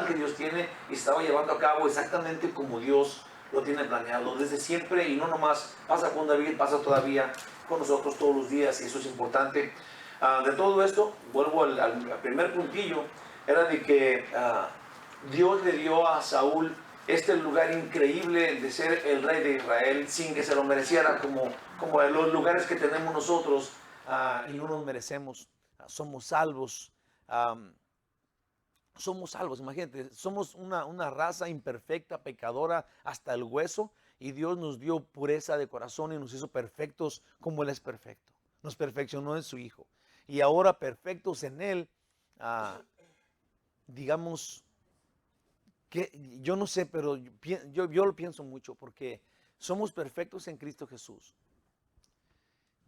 que Dios tiene y se estaba llevando a cabo exactamente como Dios lo tiene planeado desde siempre, y no nomás pasa con David, pasa todavía con nosotros todos los días, y eso es importante. De todo esto, vuelvo al primer puntillo, era de que Dios le dio a Saúl este lugar increíble de ser el rey de Israel sin que se lo mereciera, como los lugares que tenemos nosotros, y no nos merecemos. Somos salvos. Somos salvos, imagínate, somos una raza imperfecta, pecadora hasta el hueso, y Dios nos dio pureza de corazón y nos hizo perfectos como Él es perfecto. Nos perfeccionó en su Hijo. Y ahora perfectos en Él, digamos que yo no sé, pero yo lo pienso mucho, porque somos perfectos en Cristo Jesús.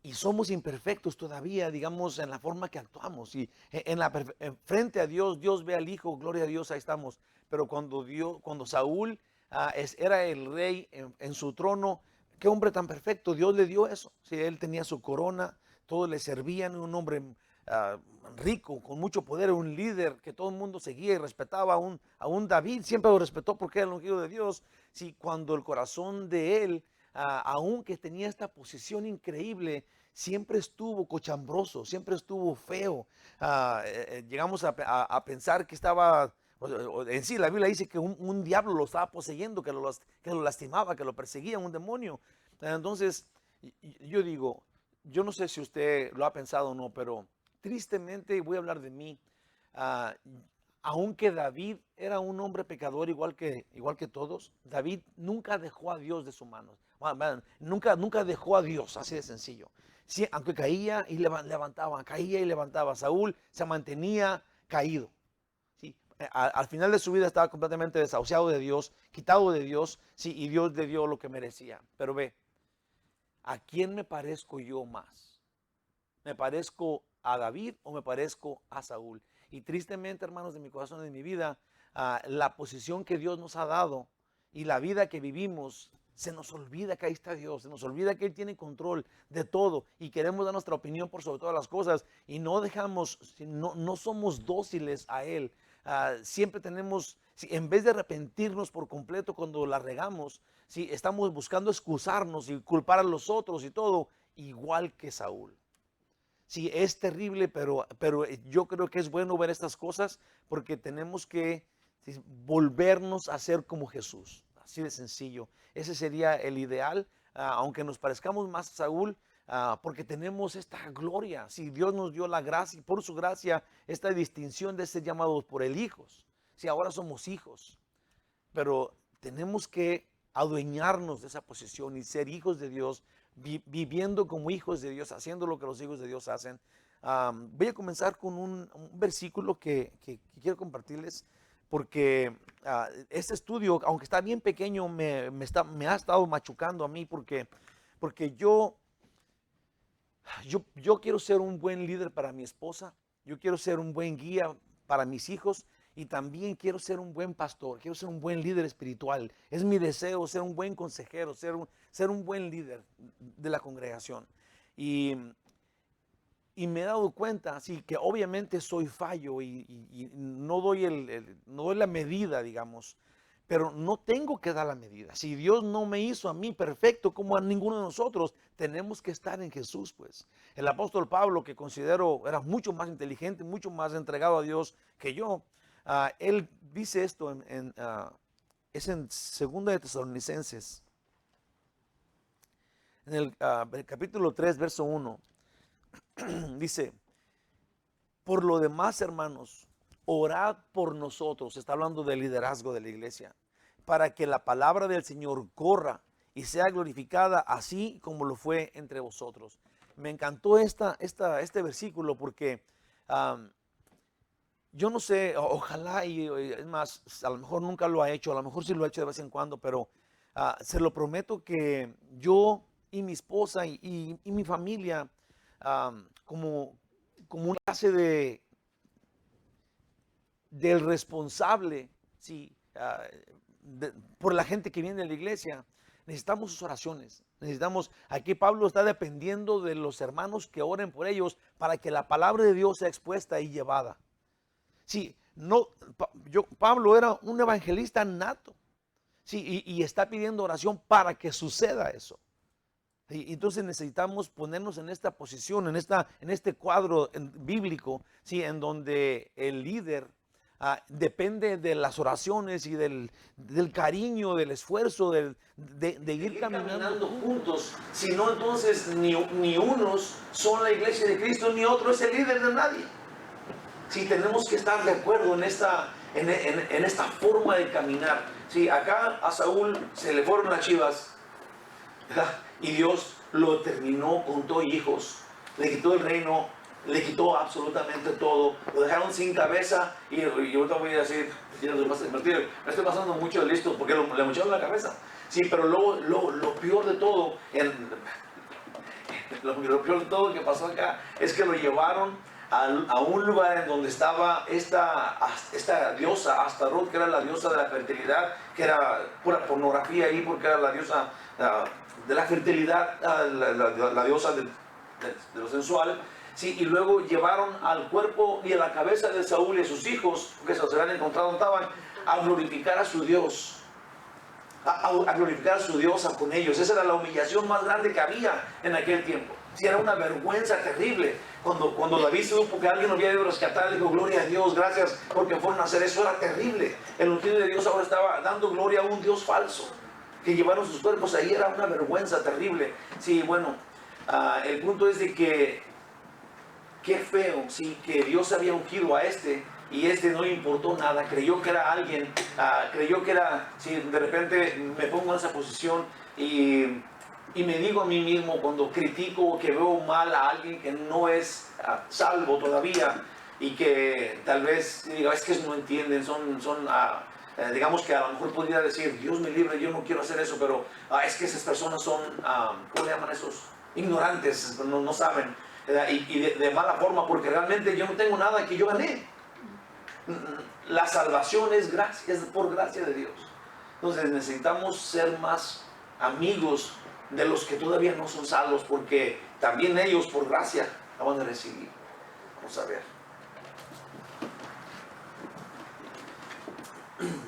Y somos imperfectos todavía, digamos, en la forma que actuamos. Y frente a Dios, Dios ve al Hijo, gloria a Dios, ahí estamos. Pero cuando Saúl era el rey en su trono, qué hombre tan perfecto, Dios le dio eso. Sí, él tenía su corona, todos le servían, un hombre rico, con mucho poder, un líder que todo el mundo seguía y respetaba. A un David siempre lo respetó porque era el ungido de Dios. Sí, cuando el corazón de él, aunque tenía esta posición increíble, siempre estuvo cochambroso, siempre estuvo feo. Llegamos a pensar que estaba, en sí la Biblia dice que un diablo lo estaba poseyendo, que lo lastimaba, que lo perseguía, un demonio. Entonces, yo digo, yo no sé si usted lo ha pensado o no, pero tristemente, voy a hablar de mí, ah, aunque David era un hombre pecador igual que todos, David nunca dejó a Dios de sus manos. Nunca dejó a Dios, así de sencillo. Sí, aunque caía y levantaba, caía y levantaba. Saúl se mantenía caído. ¿Sí? Al final de su vida estaba completamente desahuciado de Dios, quitado de Dios, sí, y Dios le dio lo que merecía. Pero ve, ¿a quién me parezco yo más? ¿Me parezco a David o me parezco a Saúl? Y tristemente, hermanos, de mi corazón y de mi vida, la posición que Dios nos ha dado y la vida que vivimos, se nos olvida que ahí está Dios, se nos olvida que Él tiene control de todo, y queremos dar nuestra opinión por sobre todas las cosas, y no somos dóciles a Él. Siempre tenemos, en vez de arrepentirnos por completo cuando la regamos, estamos buscando excusarnos y culpar a los otros y todo, igual que Saúl. Sí, es terrible, pero yo creo que es bueno ver estas cosas, porque tenemos que volvernos a ser como Jesús. Así de sencillo. Ese sería el ideal, aunque nos parezcamos más a Saúl, porque tenemos esta gloria. Si Dios nos dio la gracia, y por su gracia, esta distinción de ser llamados por el hijos. Si ahora somos hijos, pero tenemos que adueñarnos de esa posición y ser hijos de Dios, viviendo como hijos de Dios, haciendo lo que los hijos de Dios hacen. Voy a comenzar con un versículo que quiero compartirles, porque este estudio, aunque está bien pequeño, me ha estado machucando a mí, porque yo quiero ser un buen líder para mi esposa, yo quiero ser un buen guía para mis hijos, y también quiero ser un buen pastor, quiero ser un buen líder espiritual. Es mi deseo ser un buen consejero, ser un buen líder de la congregación. Y, y me he dado cuenta, sí, que obviamente soy fallo, y no no doy la medida, digamos, pero no tengo que dar la medida. Si Dios no me hizo a mí perfecto como a ninguno de nosotros, tenemos que estar en Jesús, pues. El apóstol Pablo, que considero era mucho más inteligente, mucho más entregado a Dios que yo, él dice esto es en 2 de Tesalonicenses, en el capítulo 3, verso 1. Dice: por lo demás, hermanos, orad por nosotros. Está hablando del liderazgo de la iglesia, para que la palabra del Señor corra y sea glorificada, así como lo fue entre vosotros. Me encantó este versículo, porque yo no sé, ojalá, y es más, a lo mejor nunca lo ha hecho, a lo mejor sí lo ha hecho de vez en cuando, pero se lo prometo que yo y mi esposa y mi familia, como una clase del responsable, sí, por la gente que viene de la iglesia, necesitamos sus oraciones. Aquí Pablo está dependiendo de los hermanos que oren por ellos, para que la palabra de Dios sea expuesta y llevada. Sí, no, Pablo era un evangelista nato. Sí, y está pidiendo oración para que suceda eso. Y entonces necesitamos ponernos en esta posición, en este cuadro bíblico, ¿sí? En donde el líder depende de las oraciones y del cariño, del esfuerzo, de ir caminando juntos. Si no, entonces ni unos son la iglesia de Cristo, ni otro es el líder de nadie. Sí, tenemos que estar de acuerdo en esta forma de caminar. Sí, acá a Saúl se le fueron las chivas, ¿verdad? Y Dios lo terminó con todo hijos. Le quitó el reino, le quitó absolutamente todo. Lo dejaron sin cabeza. Y ahorita voy a decir, me estoy pasando mucho de listo porque le mocharon la cabeza. Sí, pero lo peor de todo, lo peor de todo que pasó acá es que lo llevaron a un lugar en donde estaba esta diosa Astaroth, que era la diosa de la fertilidad, que era pura pornografía ahí porque era la diosa de la fertilidad, la diosa de lo sensual. Sí, y luego llevaron al cuerpo y a la cabeza de Saúl y a sus hijos, que se habían encontrado donde estaban, a glorificar a su Dios. A glorificar a su diosa con ellos. Esa era la humillación más grande que había en aquel tiempo. Sí, era una vergüenza terrible. Cuando David supo que alguien lo había ido a rescatar, le dijo, gloria a Dios, gracias porque fueron a hacer eso. Era terrible. El ungido de Dios ahora estaba dando gloria a un Dios falso, que llevaron sus cuerpos ahí. Era una vergüenza terrible. Sí, bueno, el punto es de que qué feo, sí, que Dios había ungido a y no le importó nada, creyó que era alguien, creyó que era, si de repente me pongo en esa posición y me digo a mí mismo cuando critico o que veo mal a alguien que no es salvo todavía y que tal vez digo, es que no entienden, digamos que a lo mejor podría decir, Dios me libre, yo no quiero hacer eso, pero es que esas personas son, ¿cómo le llaman esos? Ignorantes, no saben. Y de mala forma, porque realmente yo no tengo nada que yo gané. La salvación es por gracia de Dios. Entonces necesitamos ser más amigos de los que todavía no son salvos, porque también ellos por gracia la van a recibir. Vamos a ver.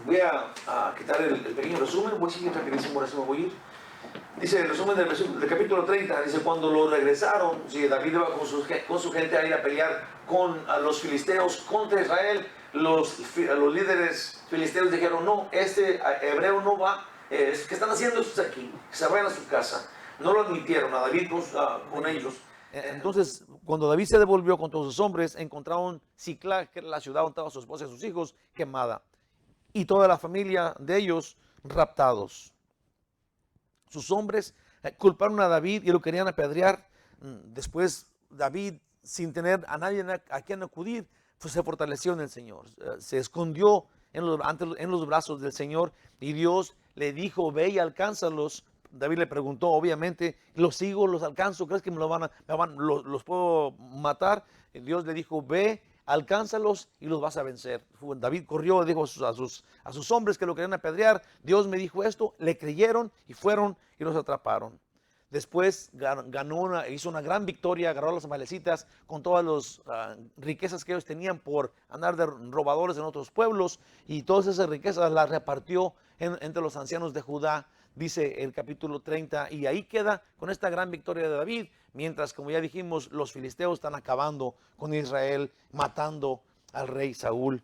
Voy a quitar el pequeño resumen, voy a seguir rapidísimo, ahora sí me voy a ir. Dice el resumen del capítulo 30, dice, cuando lo regresaron, si David iba con su gente a ir a pelear con los filisteos contra Israel, los líderes filisteos dijeron, no, este hebreo no va, ¿qué están haciendo estos aquí? Que se vayan a su casa. No lo admitieron a David con ellos. Entonces, cuando David se devolvió con todos sus hombres, encontraron Siclag, que era la ciudad donde estaban su esposa y sus hijos, quemada, y toda la familia de ellos raptados. Sus hombres culparon a David y lo querían apedrear. Después David, sin tener a nadie a quien acudir, se fortaleció en el Señor. Se escondió en los brazos del Señor y Dios le dijo, ve y alcánzalos. David le preguntó, obviamente, los sigo, los alcanzo, ¿crees que los puedo matar? Y Dios le dijo, ve, alcánzalos y los vas a vencer. David corrió, dijo a sus hombres que lo querían apedrear, Dios me dijo esto, le creyeron y fueron y los atraparon. Después hizo una gran victoria, agarró a los amalecitas con todas las riquezas que ellos tenían por andar de robadores en otros pueblos, y todas esas riquezas las repartió entre los ancianos de Judá, dice el capítulo 30, y ahí queda con esta gran victoria de David, mientras, como ya dijimos, los filisteos están acabando con Israel, matando al rey Saúl.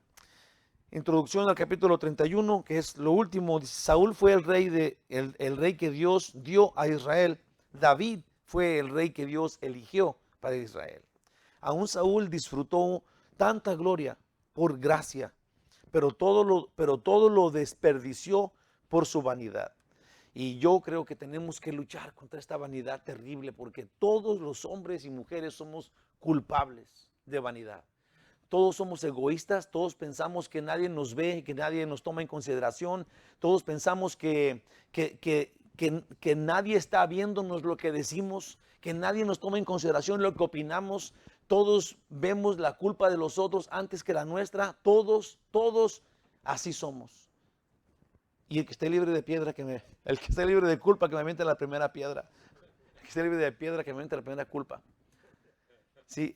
Introducción al capítulo 31, que es lo último. Saúl fue el rey que Dios dio a Israel. David fue el rey que Dios eligió para Israel. Aún Saúl disfrutó tanta gloria por gracia, pero todo lo desperdició por su vanidad. Y yo creo que tenemos que luchar contra esta vanidad terrible, porque todos los hombres y mujeres somos culpables de vanidad. Todos somos egoístas, todos pensamos que nadie nos ve, que nadie nos toma en consideración, todos pensamos que nadie está viéndonos lo que decimos, que nadie nos toma en consideración lo que opinamos, todos vemos la culpa de los otros antes que la nuestra, todos así somos. Y el que esté libre de culpa, que me aviente la primera piedra. El que esté libre de piedra, que me aviente la primera culpa. Sí,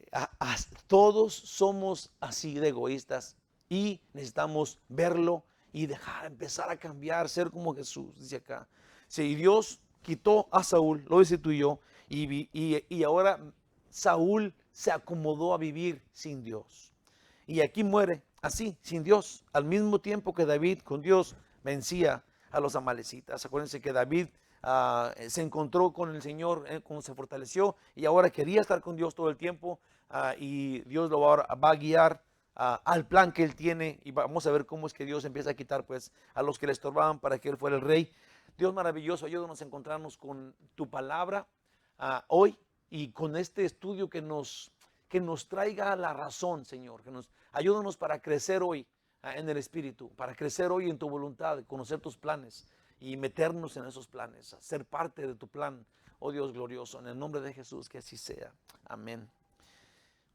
todos somos así de egoístas y necesitamos verlo y empezar a cambiar, ser como Jesús, dice acá. Sí, Dios quitó a Saúl, lo dice tú y yo, y ahora Saúl se acomodó a vivir sin Dios. Y aquí muere así, sin Dios, al mismo tiempo que David con Dios vencía a los amalecitas. Acuérdense que David se encontró con el Señor, como se fortaleció y ahora quería estar con Dios todo el tiempo, y Dios lo va a guiar al plan que él tiene, y vamos a ver cómo es que Dios empieza a quitar pues a los que le estorbaban para que él fuera el rey. Dios maravilloso, ayúdanos a encontrarnos con tu palabra hoy y con este estudio que nos traiga la razón, Señor, ayúdanos para crecer hoy en el Espíritu, para crecer hoy en tu voluntad, conocer tus planes y meternos en esos planes, ser parte de tu plan, oh Dios glorioso, en el nombre de Jesús, que así sea. Amén.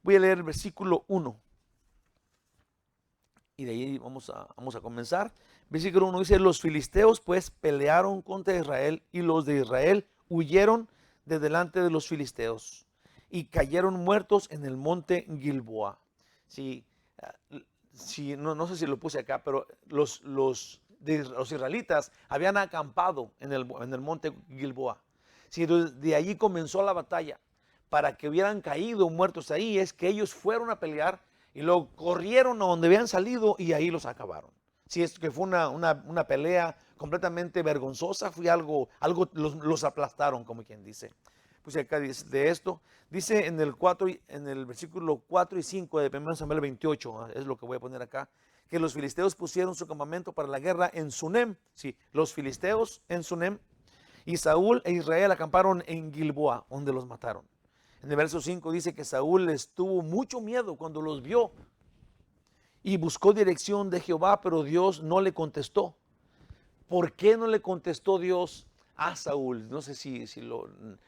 Voy a leer el versículo 1 y de ahí vamos a comenzar. Versículo 1 dice: los filisteos pues pelearon contra Israel, y los de Israel huyeron de delante de los filisteos y cayeron muertos en el monte Gilboa. Sí, no sé si lo puse acá, pero los israelitas habían acampado en el monte Gilboa. Sí, de allí comenzó la batalla. Para que hubieran caído muertos ahí, es que ellos fueron a pelear y luego corrieron a donde habían salido y ahí los acabaron. Sí, es que fue una pelea completamente vergonzosa, fue algo los aplastaron, como quien dice. Pues acá dice de esto, dice en el versículo 4 y 5 de 1 Samuel 28, es lo que voy a poner acá, que los filisteos pusieron su campamento para la guerra en Sunem. Sí, los filisteos en Sunem, y Saúl e Israel acamparon en Gilboa, donde los mataron. En el verso 5 dice que Saúl les tuvo mucho miedo cuando los vio y buscó dirección de Jehová, pero Dios no le contestó. ¿Por qué no le contestó Dios a Saúl? No sé si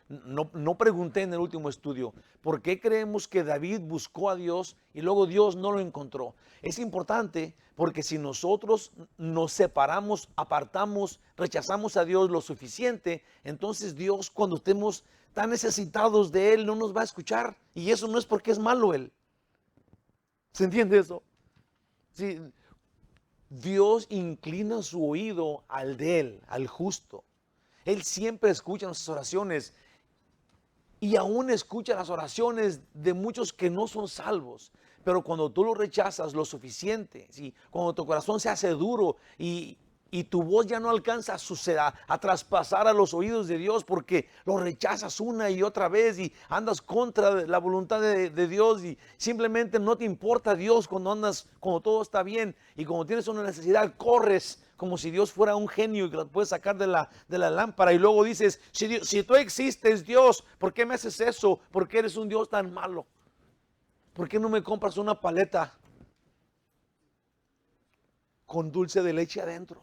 no pregunté en el último estudio. ¿Por qué creemos que David buscó a Dios y luego Dios no lo encontró? Es importante porque si nosotros nos separamos, apartamos, rechazamos a Dios lo suficiente, entonces Dios, cuando estemos tan necesitados de Él, no nos va a escuchar. Y eso no es porque es malo Él. ¿Se entiende eso? Sí. Dios inclina su oído al de Él, al justo. Él siempre escucha nuestras oraciones y aún escucha las oraciones de muchos que no son salvos. Pero cuando tú lo rechazas lo suficiente, ¿sí? Cuando tu corazón se hace duro y tu voz ya no alcanza a traspasar a los oídos de Dios porque lo rechazas una y otra vez y andas contra la voluntad de Dios y simplemente no te importa Dios cuando todo está bien, y cuando tienes una necesidad corres como si Dios fuera un genio y que lo puedes sacar de la lámpara, y luego dices: si tú existes, Dios, ¿por qué me haces eso? ¿Por qué eres un Dios tan malo? ¿Por qué no me compras una paleta con dulce de leche adentro?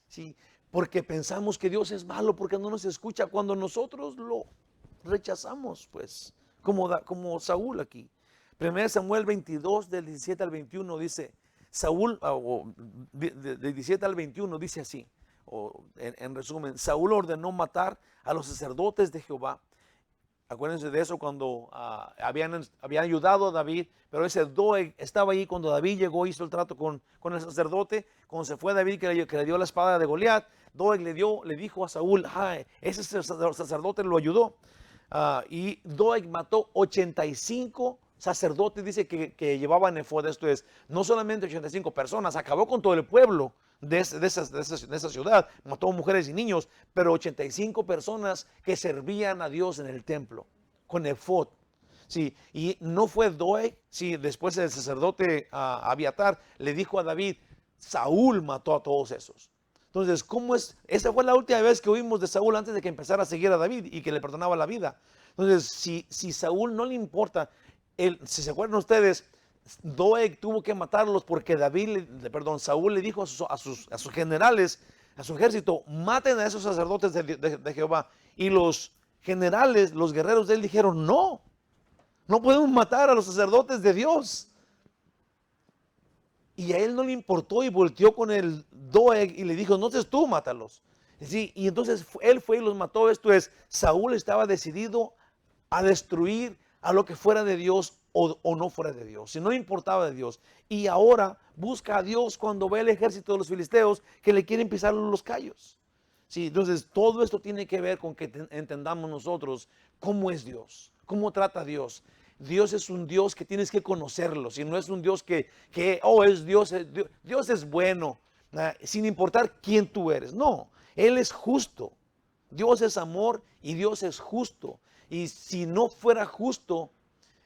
Sí, porque pensamos que Dios es malo porque no nos escucha cuando nosotros lo rechazamos, pues, como Saúl aquí. 1 Samuel 22, del 17 al 21 dice, Saúl, de 17 al 21 dice así, en resumen: Saúl ordenó matar a los sacerdotes de Jehová. Acuérdense de eso cuando habían ayudado a David, pero ese Doeg estaba ahí cuando David llegó, hizo el trato con el sacerdote. Cuando se fue David, que le dio la espada de Goliat, Doeg le dijo a Saúl: ese sacerdote lo ayudó. Y Doeg mató 85 sacerdotes, dice que llevaban efod. Esto es, no solamente 85 personas, acabó con todo el pueblo de esa ciudad, mató mujeres y niños, pero 85 personas que servían a Dios en el templo con efod. Sí, y no fue Doeg, sí, después el sacerdote Abiatar le dijo a David: Saúl mató a todos esos. Entonces, ¿cómo es? Esa fue la última vez que oímos de Saúl antes de que empezara a seguir a David y que le perdonaba la vida. Entonces, si Saúl no le importa, si se acuerdan ustedes, Doeg tuvo que matarlos porque Saúl le dijo a sus generales, a su ejército: maten a esos sacerdotes de Jehová. Y los generales, los guerreros de él dijeron: no podemos matar a los sacerdotes de Dios. Y a él no le importó y volteó con el Doeg y le dijo: entonces tú mátalos. Sí, y entonces él fue y los mató. Esto es, Saúl estaba decidido a destruir a lo que fuera de Dios o no fuera de Dios, si no importaba de Dios. Y ahora busca a Dios cuando ve el ejército de los filisteos que le quieren pisar los callos. Sí, entonces todo esto tiene que ver con que entendamos nosotros cómo es Dios, cómo trata a Dios. Dios es un Dios que tienes que conocerlo, si no es un Dios es Dios, Dios es bueno, sin importar quién tú eres. No, Él es justo. Dios es amor y Dios es justo. Y si no fuera justo,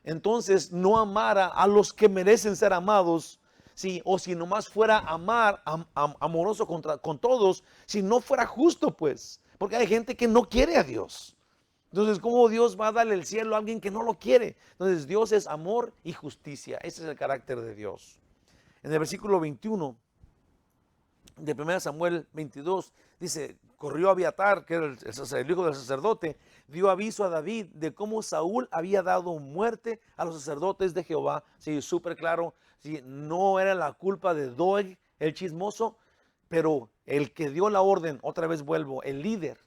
entonces no amara a los que merecen ser amados. Sí, o si nomás fuera amoroso con todos, si no fuera justo, pues, porque hay gente que no quiere a Dios. Entonces, ¿cómo Dios va a darle el cielo a alguien que no lo quiere? Entonces, Dios es amor y justicia. Ese es el carácter de Dios. En el versículo 21 de 1 Samuel 22, dice, corrió Abiatar, que era el hijo del sacerdote, dio aviso a David de cómo Saúl había dado muerte a los sacerdotes de Jehová. Sí, súper claro, sí, no era la culpa de Doeg, el chismoso, pero el que dio la orden, otra vez vuelvo, el líder.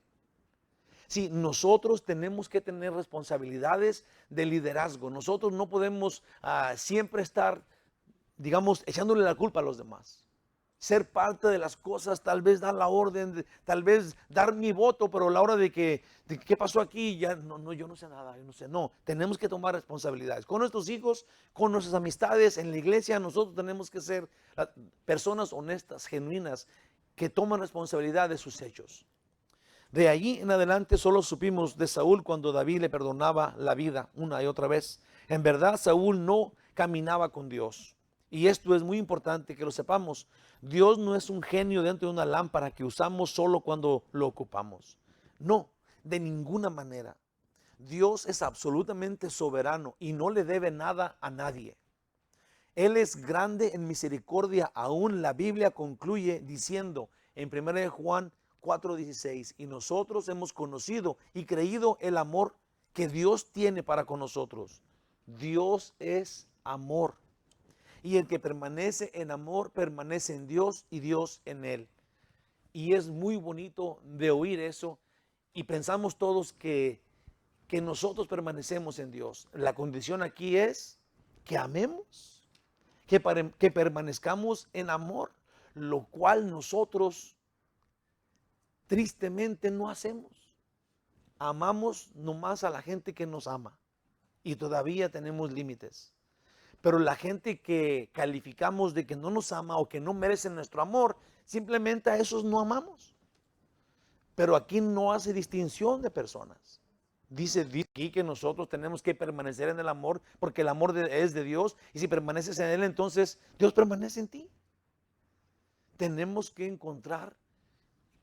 Sí, nosotros tenemos que tener responsabilidades de liderazgo. Nosotros no podemos siempre estar, digamos, echándole la culpa a los demás. Ser parte de las cosas, tal vez dar la orden, tal vez dar mi voto, pero a la hora de qué pasó aquí, ya no, yo no sé nada, yo no sé. No, tenemos que tomar responsabilidades. Con nuestros hijos, con nuestras amistades, en la iglesia, nosotros tenemos que ser personas honestas, genuinas, que toman responsabilidad de sus hechos. De allí en adelante solo supimos de Saúl cuando David le perdonaba la vida una y otra vez. En verdad, Saúl no caminaba con Dios. Y esto es muy importante que lo sepamos. Dios no es un genio dentro de una lámpara que usamos solo cuando lo ocupamos. No, de ninguna manera. Dios es absolutamente soberano y no le debe nada a nadie. Él es grande en misericordia. Aún la Biblia concluye diciendo en 1 Juan 4:16, y nosotros hemos conocido y creído el amor que Dios tiene para con nosotros. Dios es amor. Y el que permanece en amor, permanece en Dios y Dios en él. Y es muy bonito de oír eso. Y pensamos todos que nosotros permanecemos en Dios. La condición aquí es que amemos, que permanezcamos en amor, lo cual nosotros tristemente no hacemos. Amamos nomás a la gente que nos ama. Y todavía tenemos límites. Pero la gente que calificamos de que no nos ama o que no merece nuestro amor, simplemente a esos no amamos. Pero aquí no hace distinción de personas. Dice aquí que nosotros tenemos que permanecer en el amor porque el amor es de Dios. Y si permaneces en Él, entonces Dios permanece en ti. Tenemos que encontrar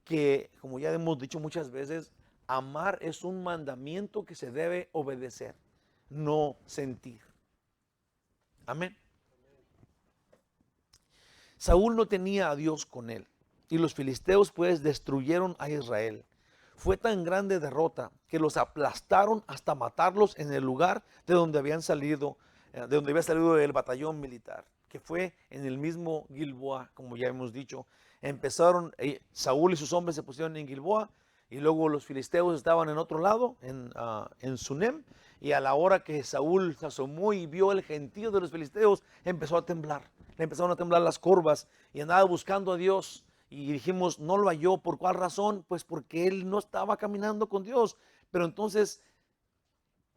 que, como ya hemos dicho muchas veces, amar es un mandamiento que se debe obedecer, no sentir. Amén. Saúl no tenía a Dios con él y los filisteos pues destruyeron a Israel. Fue tan grande derrota que los aplastaron hasta matarlos en el lugar de donde había salido el batallón militar, que fue en el mismo Gilboa, como ya hemos dicho. Saúl y sus hombres se pusieron en Gilboa y luego los filisteos estaban en otro lado, en Sunem. Y a la hora que Saúl se asomó y vio el gentío de los filisteos, empezó a temblar. Le empezaron a temblar las corvas y andaba buscando a Dios. Y dijimos, no lo halló. ¿Por cuál razón? Pues porque él no estaba caminando con Dios. Pero entonces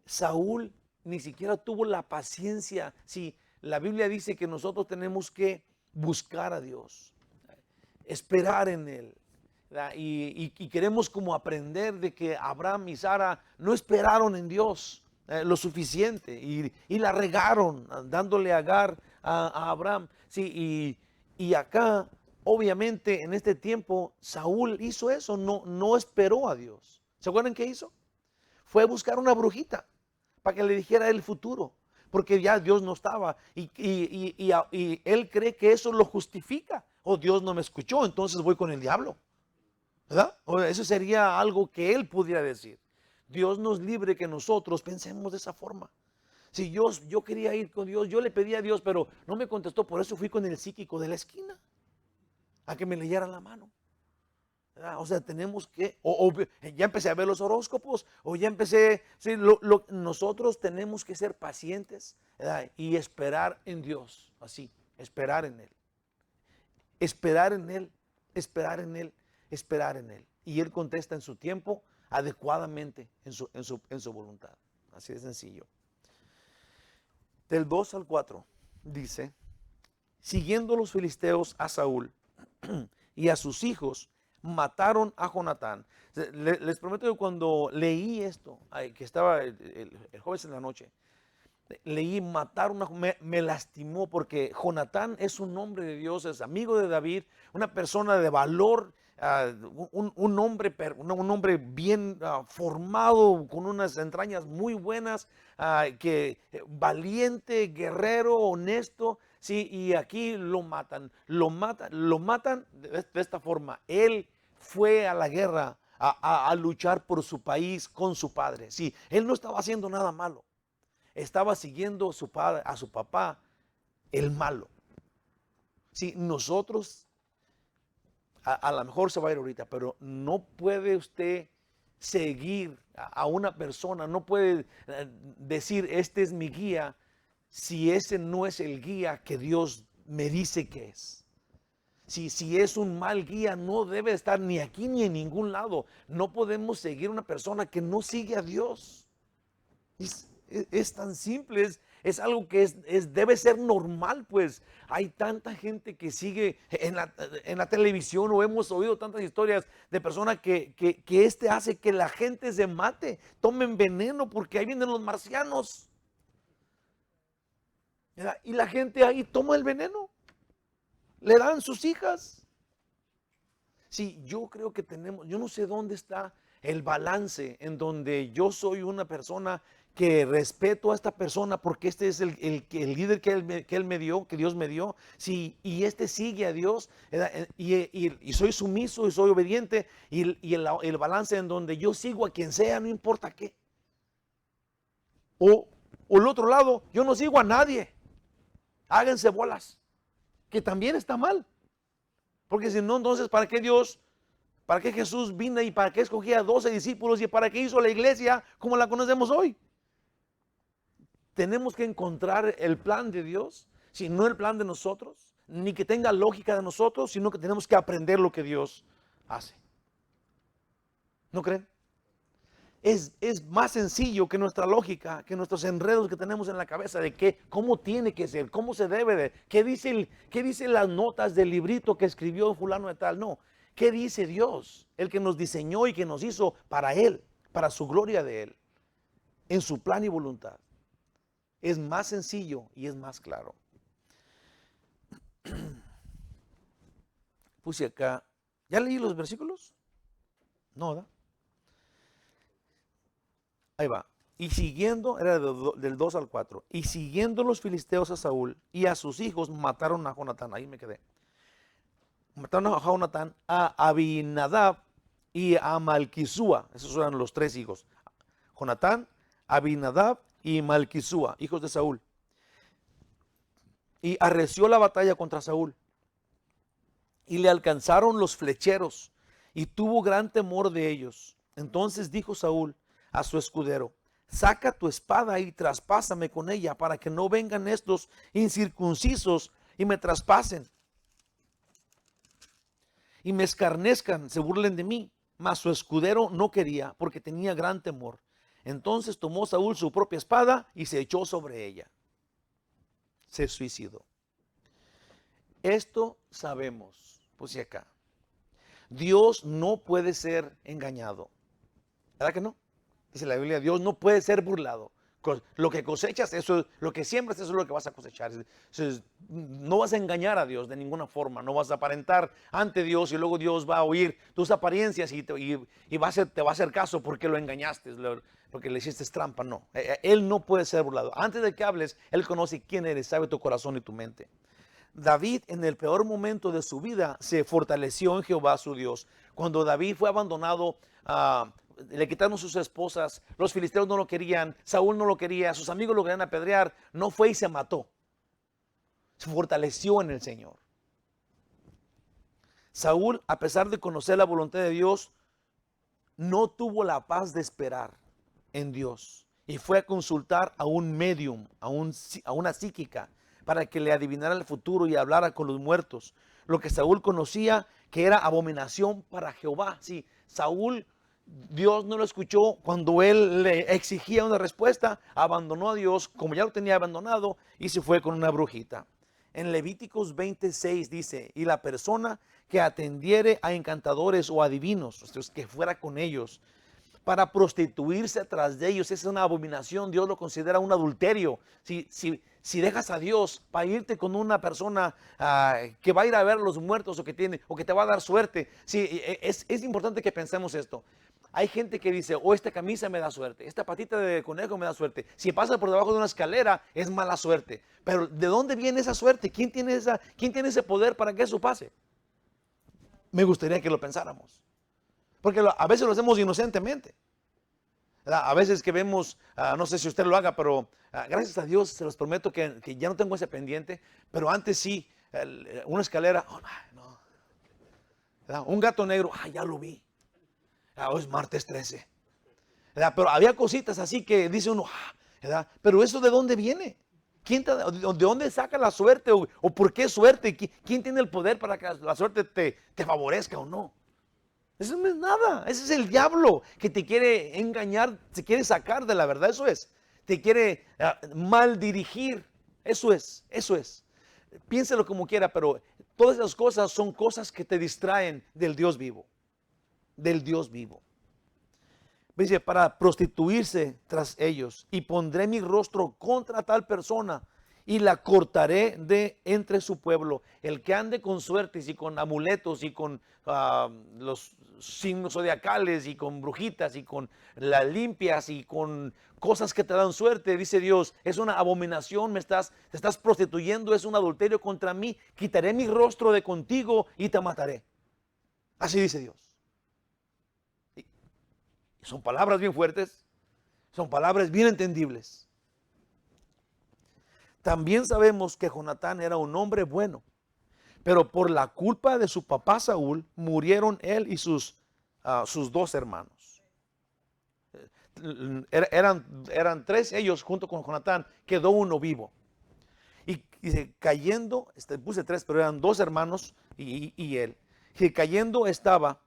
Saúl ni siquiera tuvo la paciencia. Sí, la Biblia dice que nosotros tenemos que buscar a Dios, esperar en Él. Y queremos como aprender de que Abraham y Sara no esperaron en Dios lo suficiente y la regaron dándole Agar a Abraham. Sí, y acá, obviamente, en este tiempo, Saúl hizo eso, no esperó a Dios. ¿Se acuerdan qué hizo? Fue a buscar una brujita para que le dijera el futuro, porque ya Dios no estaba y él cree que eso lo justifica. O Dios no me escuchó, entonces voy con el diablo, ¿verdad? O eso sería algo que él pudiera decir. Dios nos libre que nosotros pensemos de esa forma. Si yo quería ir con Dios, yo le pedí a Dios, pero no me contestó, por eso fui con el psíquico de la esquina a que me leyera la mano. ¿verdad? O sea, tenemos que, ya empecé a ver los horóscopos, o ya empecé, sí, nosotros tenemos que ser pacientes, ¿verdad? Y esperar en Dios, así, esperar en Él, esperar en Él, esperar en Él, esperar en Él. Y Él contesta en su tiempo, adecuadamente, en su voluntad. Así de sencillo. Del 2 al 4 dice, siguiendo los filisteos a Saúl y a sus hijos, mataron a Jonatán. Les prometo que cuando leí esto, que estaba el jueves en la noche, leí mataron me lastimó, porque Jonatán es un hombre de Dios, es amigo de David, una persona de valor, un hombre bien formado, con unas entrañas muy buenas, valiente, guerrero, honesto. Sí, y aquí lo matan de esta forma. Él fue a la guerra a luchar por su país con su padre. Sí, él no estaba haciendo nada malo. Estaba siguiendo a su papá, el malo. Sí, nosotros, a lo mejor se va a ir ahorita, pero no puede usted seguir a una persona, no puede decir, este es mi guía, si ese no es el guía que Dios me dice que es. Si es un mal guía, no debe estar ni aquí ni en ningún lado. No podemos seguir una persona que no sigue a Dios. Es tan simple, es algo que debe ser normal, pues. Hay tanta gente que sigue en la televisión, o hemos oído tantas historias de personas que hace que la gente se mate, tomen veneno porque ahí vienen los marcianos. Y la gente ahí toma el veneno, le dan sus hijas. Sí, yo creo que yo no sé dónde está el balance en donde yo soy una persona que respeto a esta persona porque este es el líder que él me dio, que Dios me dio, sí, y este sigue a Dios, y soy sumiso y soy obediente, y el balance en donde yo sigo a quien sea, no importa qué. O el otro lado, yo no sigo a nadie, háganse bolas, que también está mal. Porque si no, entonces, ¿para qué Jesús vino y para qué escogía 12 discípulos y para qué hizo la iglesia como la conocemos hoy? Tenemos que encontrar el plan de Dios, si no el plan de nosotros, ni que tenga lógica de nosotros, sino que tenemos que aprender lo que Dios hace. ¿No creen? Es más sencillo que nuestra lógica, que nuestros enredos que tenemos en la cabeza de cómo tiene que ser, cómo se debe de, qué dicen las notas del librito que escribió fulano de tal. No, ¿qué dice Dios? El que nos diseñó y que nos hizo para Él, para su gloria de Él, en su plan y voluntad. Es más sencillo y es más claro. Puse acá, ¿ya leí los versículos? No, ¿verdad? Ahí va. Y siguiendo, era del 2 al 4. Y siguiendo los filisteos a Saúl y a sus hijos, mataron a Jonatán. Ahí me quedé. Mataron a Jonatán, a Abinadab y a Malquisúa. Esos eran los 3 hijos. Jonatán, Abinadab y Malquisúa, hijos de Saúl. Y arreció la batalla contra Saúl. Y le alcanzaron los flecheros. Y tuvo gran temor de ellos. Entonces dijo Saúl a su escudero: saca tu espada y traspásame con ella, para que no vengan estos incircuncisos y me traspasen y me escarnezcan, se burlen de mí. Mas su escudero no quería, porque tenía gran temor. Entonces tomó Saúl su propia espada y se echó sobre ella. Se suicidó. Esto sabemos, pues y acá. Dios no puede ser engañado. ¿Verdad que no? Dice la Biblia, Dios no puede ser burlado. Lo que cosechas, eso es lo que siembras, eso es lo que vas a cosechar. Entonces, no vas a engañar a Dios de ninguna forma, no vas a aparentar ante Dios y luego Dios va a oír tus apariencias y te va a hacer caso porque lo engañaste, porque le hiciste trampa. No, Él no puede ser burlado. Antes de que hables, Él conoce quién eres, sabe tu corazón y tu mente. David, en el peor momento de su vida, se fortaleció en Jehová su Dios. Cuando David fue abandonado, le quitaron sus esposas, los filisteos no lo querían, Saúl no lo quería, sus amigos lo querían apedrear, no fue y se mató. Se fortaleció en el Señor. Saúl, a pesar de conocer la voluntad de Dios, no tuvo la paz de esperar en Dios y fue a consultar a un medium, a una psíquica, para que le adivinara el futuro y hablara con los muertos. Lo que Saúl conocía que era abominación para Jehová. Sí, Saúl, Dios no lo escuchó cuando él le exigía una respuesta, abandonó a Dios como ya lo tenía abandonado y se fue con una brujita. En Levíticos 26 dice, y la persona que atendiere a encantadores o adivinos, que fuera con ellos, para prostituirse tras de ellos, es una abominación. Dios lo considera un adulterio. Si dejas a Dios para irte con una persona que va a ir a ver a los muertos o que te va a dar suerte, es importante que pensemos esto. Hay gente que dice, esta camisa me da suerte, esta patita de conejo me da suerte. Si pasa por debajo de una escalera, es mala suerte. Pero ¿de dónde viene esa suerte? ¿Quién tiene ese poder para que eso pase? Me gustaría que lo pensáramos. Porque a veces lo hacemos inocentemente. A veces que vemos, no sé si usted lo haga, pero gracias a Dios se los prometo que ya no tengo ese pendiente. Pero antes sí, una escalera, no. Un gato negro, ya lo vi. Hoy es martes 13. Pero había cositas así que dice uno, pero ¿eso de dónde viene? ¿De dónde saca la suerte? ¿O por qué suerte? ¿Quién tiene el poder para que la suerte te favorezca o no? Eso no es nada. Ese es el diablo que te quiere engañar, te quiere sacar de la verdad. Eso es. Te quiere mal dirigir. Eso es. Piénselo como quiera, pero todas esas cosas son cosas que te distraen del Dios vivo. Del Dios vivo. Dice, para prostituirse tras ellos, y pondré mi rostro contra tal persona y la cortaré de entre su pueblo. El que ande con suertes y con amuletos y con los signos zodiacales y con brujitas y con las limpias y con cosas que te dan suerte, dice Dios, es una abominación, te estás prostituyendo, es un adulterio contra mí, quitaré mi rostro de contigo y te mataré. Así dice Dios. Son palabras bien fuertes, son palabras bien entendibles. También sabemos que Jonatán era un hombre bueno, pero por la culpa de su papá Saúl murieron él y sus 2 hermanos. Eran 3 ellos junto con Jonatán, quedó uno vivo. Y cayendo, puse 3, pero eran 2 hermanos y él. Y cayendo estaba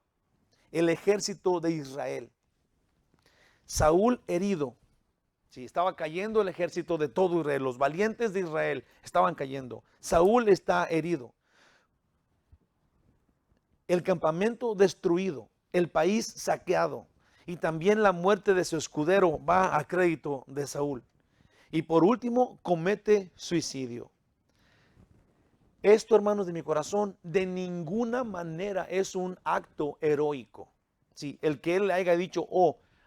el ejército de Israel. Saúl herido. Sí, estaba cayendo el ejército de todo Israel. Los valientes de Israel estaban cayendo. Saúl está herido. El campamento destruido. El país saqueado. Y también la muerte de su escudero va a crédito de Saúl. Y por último, comete suicidio. Esto, hermanos de mi corazón, de ninguna manera es un acto heroico. Sí, el que él le haya dicho,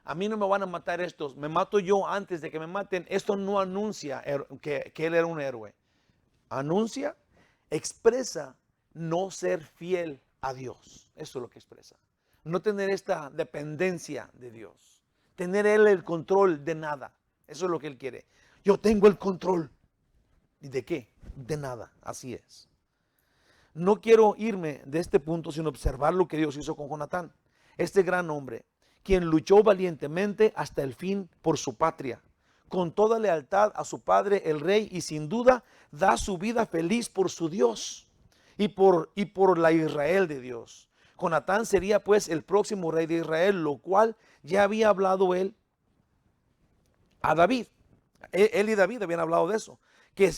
a mí no me van a matar estos, me mato yo antes de que me maten. Esto no anuncia que él era un héroe. Anuncia, expresa no ser fiel a Dios. Eso es lo que expresa. No tener esta dependencia de Dios. Tener él el control de nada. Eso es lo que él quiere. Yo tengo el control. ¿Y de qué? De nada. Así es. No quiero irme de este punto sin observar lo que Dios hizo con Jonatán. Este gran hombre, quien luchó valientemente hasta el fin por su patria, con toda lealtad a su padre el rey, y sin duda da su vida feliz por su Dios y por la Israel de Dios. Jonatán sería pues el próximo rey de Israel, lo cual ya había hablado él a David. Él y David habían hablado de eso, que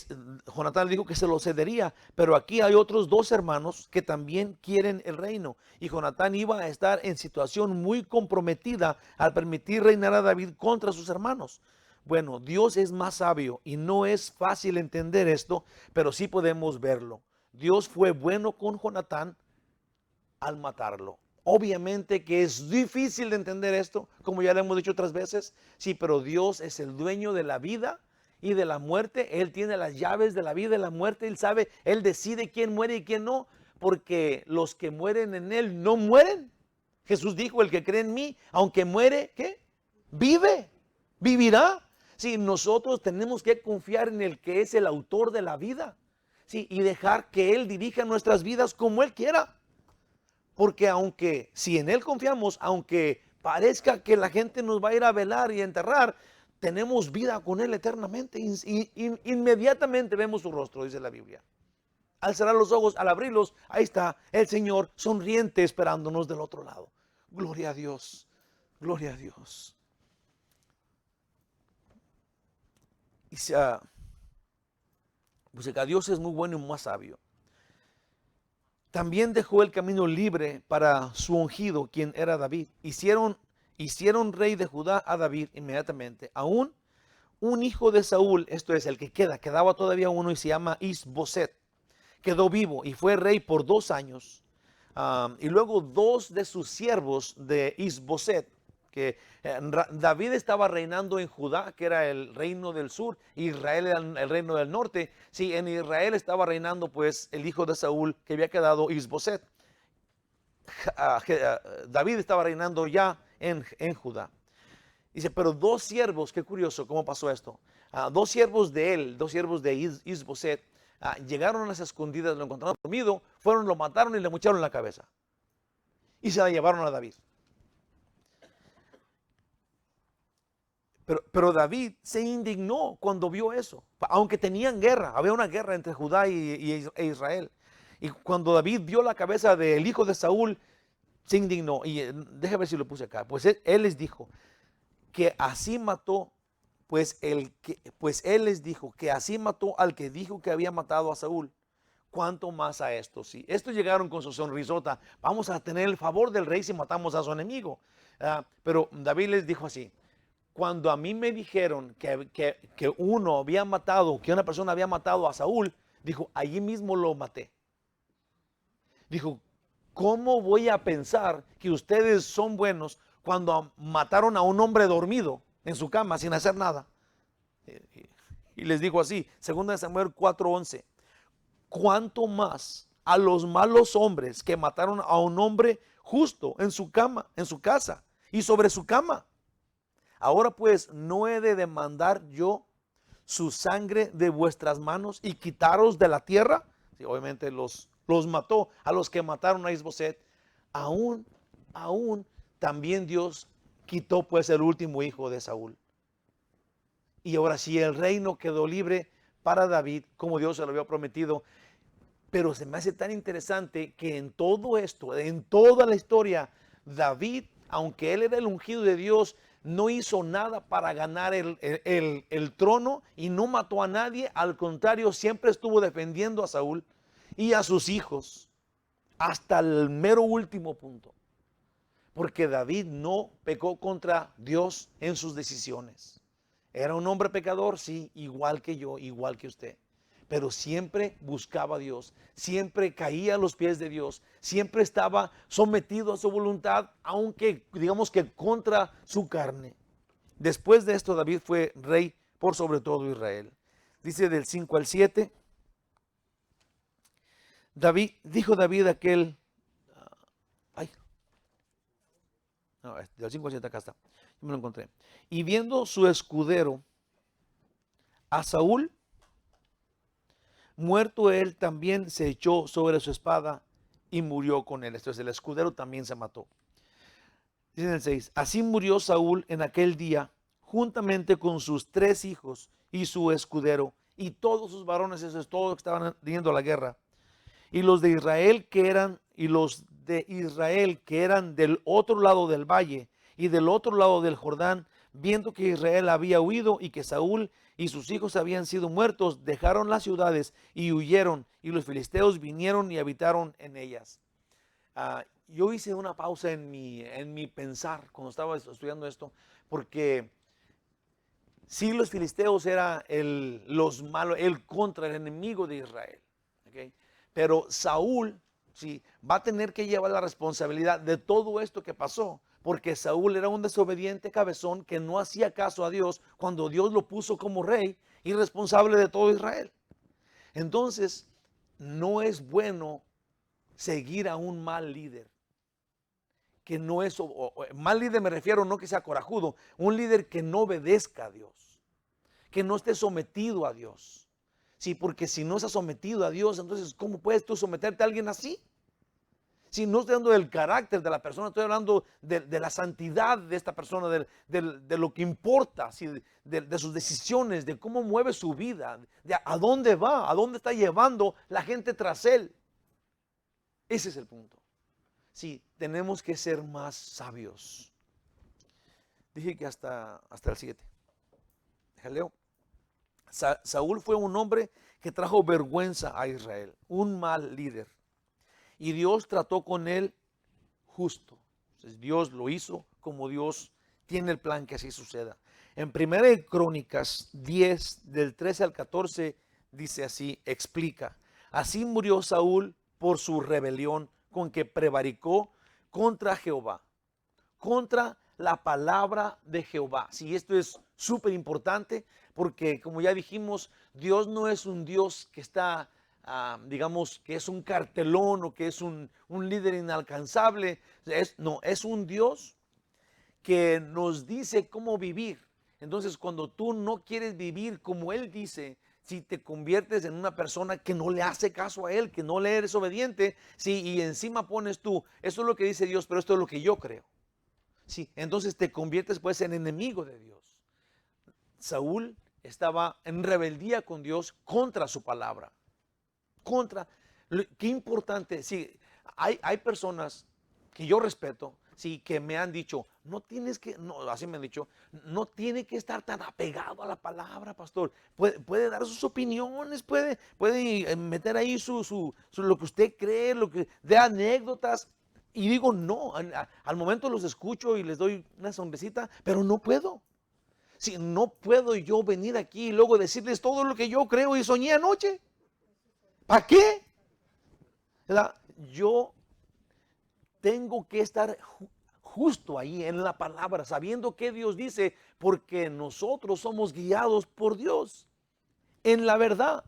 Jonatán le dijo que se lo cedería, pero aquí hay otros 2 hermanos que también quieren el reino, y Jonatán iba a estar en situación muy comprometida al permitir reinar a David contra sus hermanos. Bueno, Dios es más sabio y no es fácil entender esto, pero sí podemos verlo. Dios fue bueno con Jonatán al matarlo. Obviamente que es difícil de entender esto, como ya lo hemos dicho otras veces, sí, pero Dios es el dueño de la vida y de la muerte. Él tiene las llaves de la vida y la muerte. Él sabe, Él decide quién muere y quién no, porque los que mueren en Él no mueren. Jesús dijo, el que cree en mí, aunque muere, ¿qué? Vivirá. Sí, nosotros tenemos que confiar en el que es el autor de la vida, sí, y dejar que Él dirija nuestras vidas como Él quiera. Porque aunque, si en Él confiamos, aunque parezca que la gente nos va a ir a velar y a enterrar, tenemos vida con Él eternamente. Inmediatamente vemos su rostro, dice la Biblia. Al cerrar los ojos, al abrirlos, ahí está el Señor sonriente esperándonos del otro lado. Gloria a Dios, gloria a Dios. Y pues que Dios es muy bueno y más sabio. También dejó el camino libre para su ungido, quien era David. Hicieron rey de Judá a David inmediatamente. Aún un hijo de Saúl, esto es el que quedaba todavía uno y se llama Isboset, quedó vivo y fue rey por 2 años. Y luego 2 de sus siervos de Isboset, que David estaba reinando en Judá, que era el reino del sur, Israel era el reino del norte. Sí, en Israel estaba reinando pues el hijo de Saúl, que había quedado Isboset. David estaba reinando ya en Judá. Dice, pero 2 siervos, qué curioso cómo pasó esto. 2 siervos de él, 2 siervos de Isboset, llegaron a las escondidas, lo encontraron dormido, fueron, lo mataron y le mocharon la cabeza. Y se la llevaron a David. Pero David se indignó cuando vio eso, aunque tenían guerra, había una guerra entre Judá e Israel. Y cuando David vio la cabeza del hijo de Saúl, se indignó. Y déjame ver si lo puse acá. Pues él les dijo que así mató, pues él les dijo que así mató al que dijo que había matado a Saúl. ¿Cuánto más a estos? Si estos llegaron con su sonrisota, vamos a tener el favor del rey si matamos a su enemigo. Pero David les dijo así: cuando a mí me dijeron que una persona había matado a Saúl, dijo, allí mismo lo maté. Dijo, ¿cómo voy a pensar que ustedes son buenos cuando mataron a un hombre dormido en su cama sin hacer nada? Y les dijo así, 2 Samuel 4:11, ¿cuánto más a los malos hombres que mataron a un hombre justo en su cama, en su casa y sobre su cama? Ahora pues, ¿no he de demandar yo su sangre de vuestras manos y quitaros de la tierra? Sí, obviamente los mató a los que mataron a Isboset. Aún también Dios quitó pues el último hijo de Saúl. Y ahora sí el reino quedó libre para David, como Dios se lo había prometido. Pero se me hace tan interesante que en todo esto, en toda la historia, David, aunque él era el ungido de Dios, no hizo nada para ganar el trono y no mató a nadie. Al contrario, siempre estuvo defendiendo a Saúl y a sus hijos hasta el mero último punto. Porque David no pecó contra Dios en sus decisiones. Era un hombre pecador, sí, igual que yo, igual que usted. Pero siempre buscaba a Dios, siempre caía a los pies de Dios, siempre estaba sometido a su voluntad, aunque digamos que contra su carne. Después de esto, David fue rey por sobre todo Israel. Dice del 5 al 7, dijo David aquel, del 5 al 7 acá está, yo me lo encontré. Y viendo su escudero a Saúl, muerto él, también se echó sobre su espada y murió con él. Entonces el escudero también se mató. Dice en el 6, así murió Saúl en aquel día, juntamente con sus 3 hijos y su escudero y todos sus varones, eso es todo lo que estaban yendo a la guerra. Y los de Israel que eran del otro lado del valle y del otro lado del Jordán, viendo que Israel había huido y que Saúl y sus hijos habían sido muertos, dejaron las ciudades y huyeron, y los filisteos vinieron y habitaron en ellas. Yo hice una pausa en mi pensar cuando estaba estudiando esto, porque sí, los filisteos eran los malos, el enemigo de Israel. ¿Okay? Pero Saúl, sí, va a tener que llevar la responsabilidad de todo esto que pasó, porque Saúl era un desobediente cabezón que no hacía caso a Dios cuando Dios lo puso como rey y responsable de todo Israel. Entonces, no es bueno seguir a un mal líder. Que no es, mal líder me refiero no que sea corajudo, un líder que no obedezca a Dios, que no esté sometido a Dios. Sí, porque si no estás sometido a Dios, entonces ¿cómo puedes tú someterte a alguien así? Si no estoy hablando del carácter de la persona, estoy hablando de la santidad de esta persona, de lo que importa, ¿sí? De sus decisiones, de cómo mueve su vida, de a dónde va, a dónde está llevando la gente tras él. Ese es el punto. Sí, tenemos que ser más sabios. Dije que hasta el 7. Leo. Saúl fue un hombre que trajo vergüenza a Israel, un mal líder. Y Dios trató con él justo. Entonces, Dios lo hizo como Dios tiene el plan que así suceda. En 1 Crónicas 10, del 13 al 14, dice así, explica. Así murió Saúl por su rebelión con que prevaricó contra Jehová, contra la palabra de Jehová. Sí, esto es súper importante porque, como ya dijimos, Dios no es un Dios que está, digamos, que es un cartelón o que es un líder inalcanzable. No, es un Dios que nos dice cómo vivir. Entonces, cuando tú no quieres vivir como Él dice, si te conviertes en una persona que no le hace caso a Él, que no le eres obediente, sí, y encima pones tú, eso es lo que dice Dios, pero esto es lo que yo creo. Sí, entonces te conviertes pues en enemigo de Dios. Saúl estaba en rebeldía con Dios contra su palabra. Qué importante, sí, hay personas que yo respeto, sí, que me han dicho, no tienes que, no, así me han dicho, no tiene que estar tan apegado a la palabra, pastor. Puede dar sus opiniones, puede meter ahí lo que usted cree, lo que de anécdotas. Y digo, no, al momento los escucho y les doy una sonrisita, pero no puedo. Si no puedo yo venir aquí y luego decirles todo lo que yo creo y soñé anoche. ¿Para qué? ¿Verdad? Yo tengo que estar justo ahí en la palabra, sabiendo qué Dios dice, porque nosotros somos guiados por Dios en la verdad,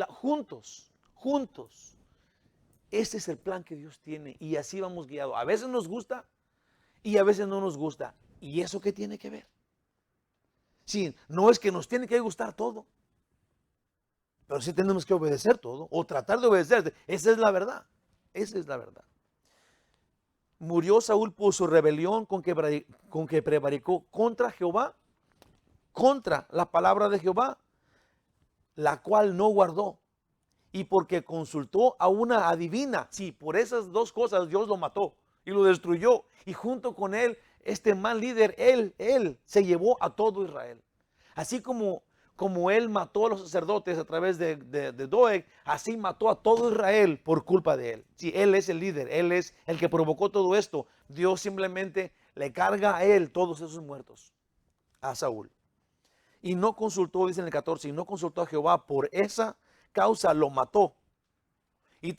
juntos. Ese es el plan que Dios tiene y así vamos guiados. A veces nos gusta y a veces no nos gusta. ¿Y eso qué tiene que ver? Sí, no es que nos tiene que gustar todo, pero sí tenemos que obedecer todo o tratar de obedecer. Esa es la verdad. Esa es la verdad. Murió Saúl por su rebelión con que prevaricó contra Jehová, contra la palabra de Jehová, la cual no guardó. Y porque consultó a una adivina. Sí, por esas dos cosas Dios lo mató y lo destruyó. Y junto con él, este mal líder, él se llevó a todo Israel. Así como él mató a los sacerdotes a través de Doeg, así mató a todo Israel por culpa de él. Sí, él es el líder, él es el que provocó todo esto. Dios simplemente le carga a él todos esos muertos, a Saúl. Y no consultó, dice en el 14, y no consultó a Jehová, por esa causa lo mató y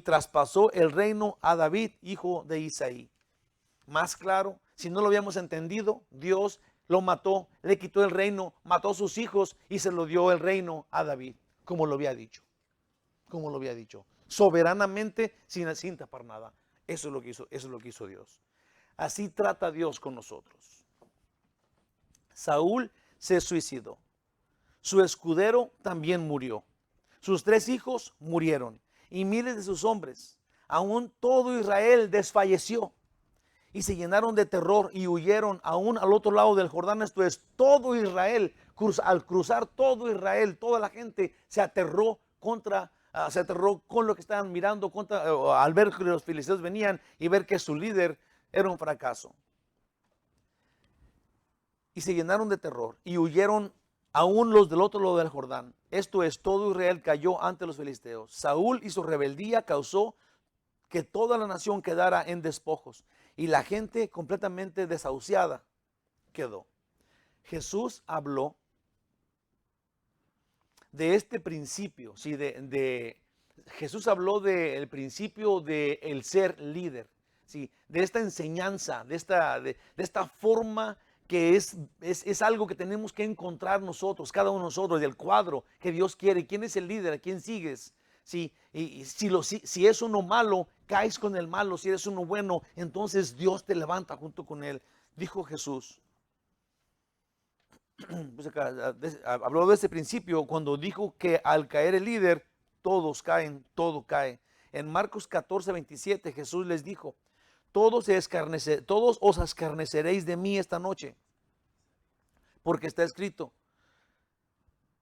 traspasó el reino a David, hijo de Isaí. Más claro, si no lo habíamos entendido, Dios lo mató, le quitó el reino, mató a sus hijos y se lo dio el reino a David, como lo había dicho, soberanamente, sin tapar nada. Eso es lo que hizo Dios. Así trata Dios con nosotros. Saúl se suicidó. Su escudero también murió. Sus 3 hijos murieron y miles de sus hombres. Aún todo Israel desfalleció y se llenaron de terror y huyeron aún al otro lado del Jordán. Esto es, todo Israel, al cruzar todo Israel, toda la gente se aterró con lo que estaban mirando al ver que los filisteos venían y ver que su líder era un fracaso. Y se llenaron de terror y huyeron aún los del otro lado del Jordán. Esto es, todo Israel cayó ante los filisteos. Saúl y su rebeldía causó que toda la nación quedara en despojos y la gente completamente desahuciada quedó. Jesús habló de este principio, ¿sí? Jesús habló del principio del ser líder, ¿sí? De esta enseñanza, de esta forma que es algo que tenemos que encontrar nosotros, cada uno de nosotros, del cuadro que Dios quiere. ¿Quién es el líder? ¿A quién sigues? ¿Sí? Y si es uno malo, caes con el malo. Si eres uno bueno, entonces Dios te levanta junto con él. Dijo Jesús. Pues acá, habló de este principio cuando dijo que al caer el líder, todos caen, todo cae. En Marcos 14:27 Jesús les dijo, todos os escarneceréis de mí esta noche, porque está escrito,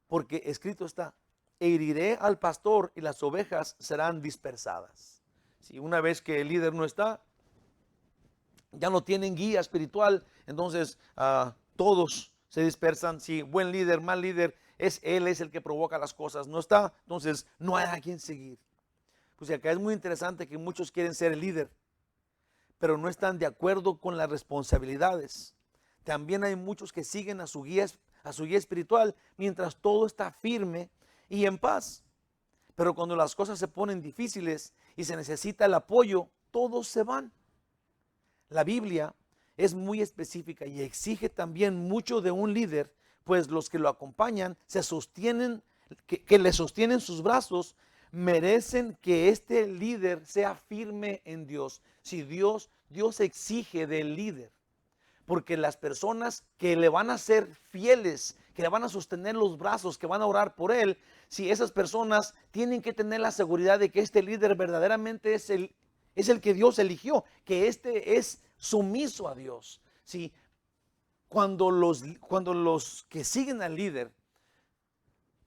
porque escrito está, e heriré al pastor y las ovejas serán dispersadas. Si una vez que el líder no está, ya no tienen guía espiritual, entonces todos se dispersan. Si buen líder, mal líder, él es el que provoca las cosas, no está, entonces no hay a quien seguir. Pues acá es muy interesante que muchos quieren ser el líder, pero no están de acuerdo con las responsabilidades. También hay muchos que siguen a su guía espiritual mientras todo está firme y en paz. Pero cuando las cosas se ponen difíciles y se necesita el apoyo, todos se van. La Biblia es muy específica y exige también mucho de un líder, pues los que lo acompañan se sostienen, que le sostienen sus brazos, merecen que este líder sea firme en Dios. Si Dios exige del líder, porque las personas que le van a ser fieles, que le van a sostener los brazos, que van a orar por él, si esas personas tienen que tener la seguridad de que este líder verdaderamente es el que Dios eligió, que este es sumiso a Dios. Si cuando los que siguen al líder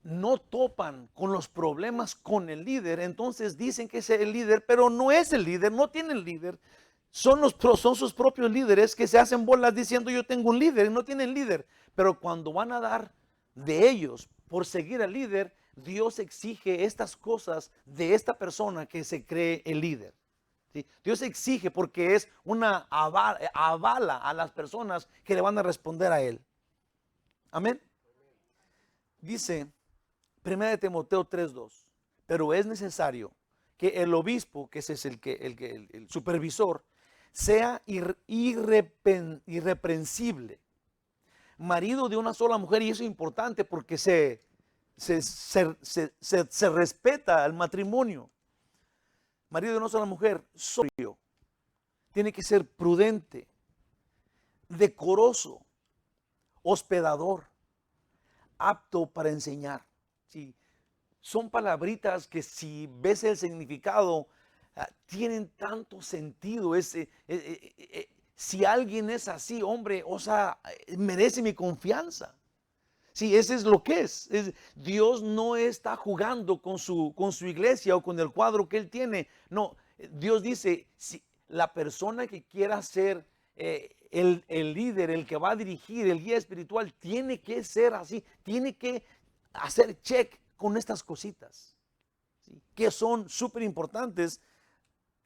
no topan con los problemas con el líder, entonces dicen que es el líder, pero no es el líder, no tiene el líder. Son sus propios líderes que se hacen bolas diciendo yo tengo un líder y no tienen líder. Pero cuando van a dar de ellos por seguir al líder, Dios exige estas cosas de esta persona que se cree el líder. ¿Sí? Dios exige porque es una avala a las personas que le van a responder a él. Amén. Dice 1 Timoteo 3:2, pero es necesario que el obispo, que ese es el supervisor, sea irreprensible, marido de una sola mujer, y eso es importante porque se respeta el matrimonio. Marido de una sola mujer, sobrio, tiene que ser prudente, decoroso, hospedador, apto para enseñar. Sí, son palabritas que si ves el significado, tienen tanto sentido. Si alguien es así, hombre, o sea, merece mi confianza. Sí, ese es lo que es. Dios no está jugando con su iglesia o con el cuadro que él tiene. No, Dios dice, si la persona que quiera ser el líder, el que va a dirigir, el guía espiritual, tiene que ser así, tiene que hacer check con estas cositas, ¿sí? Que son súper importantes,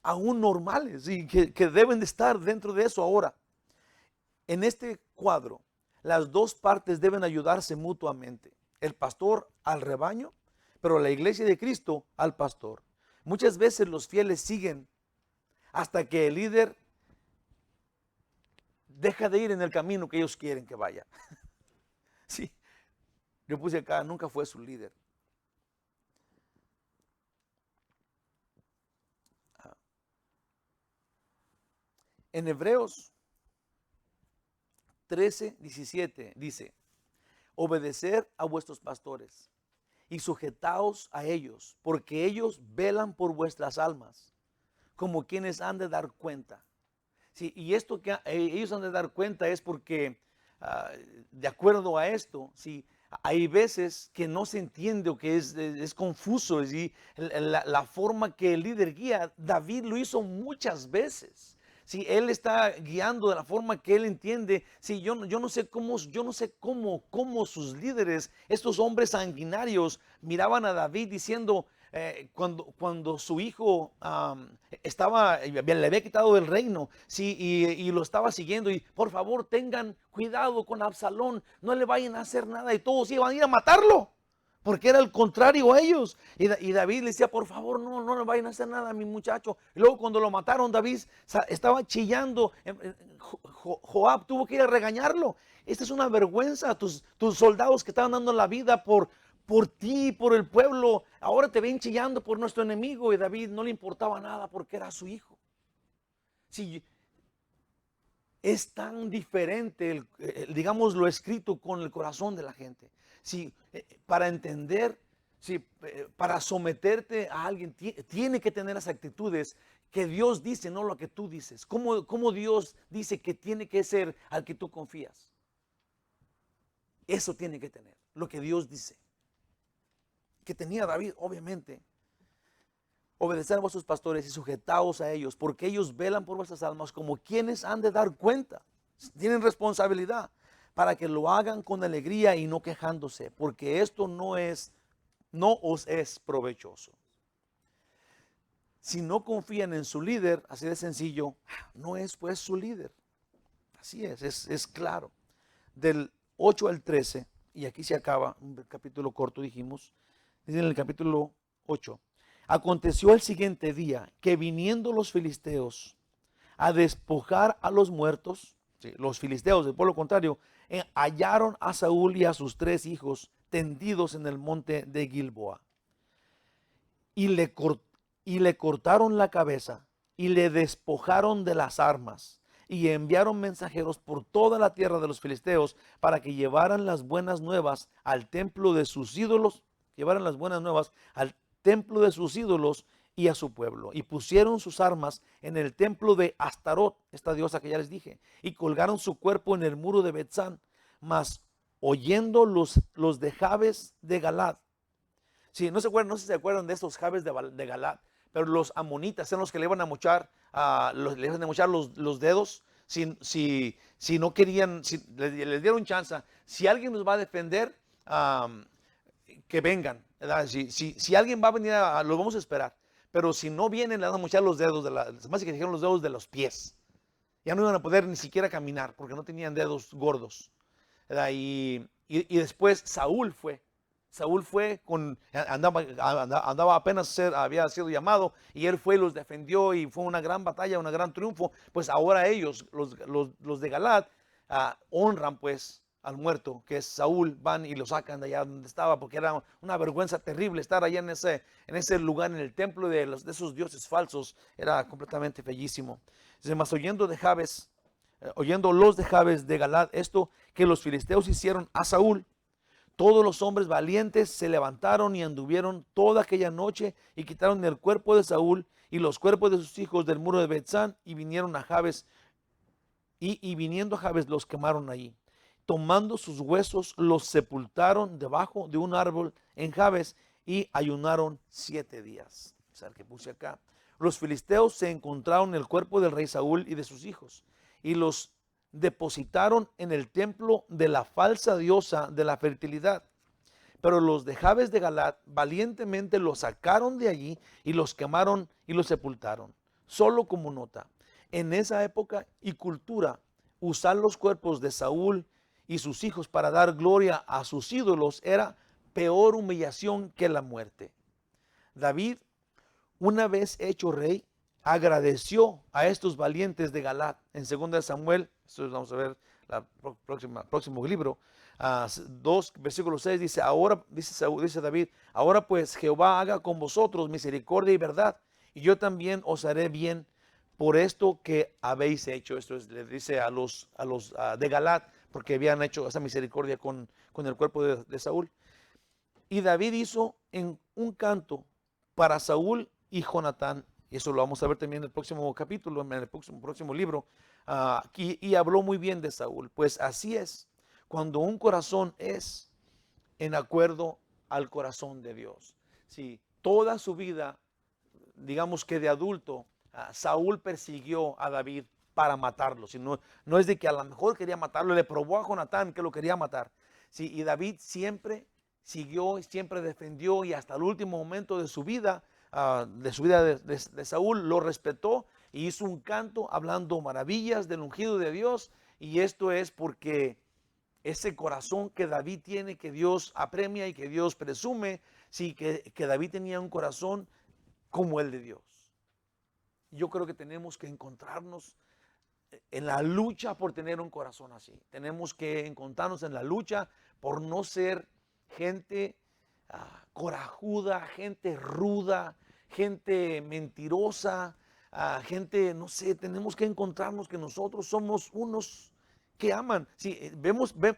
aún normales, y que deben de estar dentro de eso ahora. En este cuadro, las dos partes deben ayudarse mutuamente. El pastor al rebaño, pero la iglesia de Cristo al pastor. Muchas veces los fieles siguen hasta que el líder deja de ir en el camino que ellos quieren que vaya. Sí, yo puse acá, nunca fue su líder. En Hebreos 13:17 dice, obedecer a vuestros pastores y sujetaos a ellos, porque ellos velan por vuestras almas, como quienes han de dar cuenta. Sí, y esto que ellos han de dar cuenta es porque, de acuerdo a esto, sí, hay veces que no se entiende o que es confuso. ¿Sí? La forma que el líder guía, David lo hizo muchas veces. Si él está guiando de la forma que él entiende, si yo no sé cómo sus líderes, estos hombres sanguinarios, miraban a David diciendo, cuando su hijo le había quitado el reino, sí, y lo estaba siguiendo, y por favor tengan cuidado con Absalón, no le vayan a hacer nada, y todos iban a ir a matarlo, porque era el contrario a ellos. Y David le decía, por favor, no le vayan a hacer nada a mi muchacho. Y luego cuando lo mataron, David estaba chillando. Joab tuvo que ir a regañarlo. Esta es una vergüenza. Tus soldados que estaban dando la vida por ti, por el pueblo, ahora te ven chillando por nuestro enemigo. Y David no le importaba nada porque era su hijo. Sí, es tan diferente, digamos, lo escrito con el corazón de la gente. Sí, para entender Sí, para someterte a alguien tiene que tener las actitudes que Dios dice, no lo que tú dices. ¿Cómo Dios dice que tiene que ser al que tú confías? Eso tiene que tener, lo que Dios dice. Que tenía David, obviamente. Obedecer a vuestros pastores y sujetaos a ellos, porque ellos velan por vuestras almas como quienes han de dar cuenta. Tienen responsabilidad para que lo hagan con alegría y no quejándose, porque esto no os es provechoso. Si no confían en su líder, así de sencillo, no es pues su líder. Así es claro. Del 8 al 13, y aquí se acaba, un capítulo corto dijimos, dice en el capítulo 8. Aconteció el siguiente día que viniendo los filisteos a despojar a los muertos, sí, los filisteos del pueblo contrario, hallaron a Saúl y a sus 3 hijos tendidos en el monte de Gilboa. Y le cortaron la cabeza y le despojaron de las armas. Y enviaron mensajeros por toda la tierra de los filisteos para que llevaran las buenas nuevas al templo de sus ídolos, llevaran las buenas nuevas al templo de sus ídolos y a su pueblo. Y pusieron sus armas en el templo de Astarot, esta diosa que ya les dije, y colgaron su cuerpo en el muro de Betzán. Mas oyendo los de Jabes de Galad, sí, no sé si se acuerdan de estos Jabes de Galad, pero los amonitas eran los que le iban a mochar, le iban a mochar los dedos si no querían, si les dieron chance. Si alguien nos va a defender, que vengan, ¿verdad? Si alguien va a venir, los vamos a esperar. Pero si no vienen, le van a mochar los dedos, más que dijeron los dedos de los pies. Ya no iban a poder ni siquiera caminar porque no tenían dedos gordos, ¿verdad? Y después Saúl fue andaba apenas había sido llamado, y él fue y los defendió, y fue una gran batalla, un gran triunfo. Pues ahora ellos, los de Galad, honran pues al muerto, que es Saúl, van y lo sacan de allá donde estaba, porque era una vergüenza terrible estar allá en ese lugar, en el templo de esos dioses falsos. Era completamente bellísimo. Más oyendo los de Jabes de Galad esto que los filisteos hicieron a Saúl, todos los hombres valientes se levantaron y anduvieron toda aquella noche y quitaron el cuerpo de Saúl y los cuerpos de sus hijos del muro de Betzán, y vinieron a Jabes, y viniendo a Jabes los quemaron allí. Tomando sus huesos los sepultaron debajo de un árbol en Jabes y ayunaron 7 días. O sea, el que puse acá. Los filisteos se encontraron el cuerpo del rey Saúl y de sus hijos y los depositaron en el templo de la falsa diosa de la fertilidad. Pero los de Jabes de Galad valientemente los sacaron de allí y los quemaron y los sepultaron. Solo como nota, en esa época y cultura, usar los cuerpos de Saúl y sus hijos para dar gloria a sus ídolos era peor humillación que la muerte. David, una vez hecho rey, agradeció a estos valientes de Galad. En 2 Samuel, esto vamos a ver próximo libro, 2 versículo 6, dice: ahora, dice David, ahora pues Jehová haga con vosotros misericordia y verdad, y yo también os haré bien por esto que habéis hecho. Esto le dice a los de Galad, porque habían hecho esa misericordia con el cuerpo de Saúl. Y David hizo en un canto para Saúl y Jonatán, y eso lo vamos a ver también en el próximo capítulo, en el próximo libro, y habló muy bien de Saúl. Pues así es, cuando un corazón es en acuerdo al corazón de Dios. Si toda su vida, digamos que de adulto, Saúl persiguió a David para matarlo. Si no es de que a lo mejor quería matarlo, le probó a Jonatán que lo quería matar. Sí, y David siempre siguió y siempre defendió, y hasta el último momento de su vida, de Saúl, lo respetó y hizo un canto hablando maravillas del ungido de Dios. Y esto es porque ese corazón que David tiene, que Dios apremia y que Dios presume, sí, que David tenía un corazón como el de Dios. Yo creo que tenemos que encontrarnos en la lucha por tener un corazón así. Tenemos que encontrarnos en la lucha por no ser gente corajuda, gente ruda, gente mentirosa, gente, no sé. Tenemos que encontrarnos que nosotros somos unos que aman. Sí,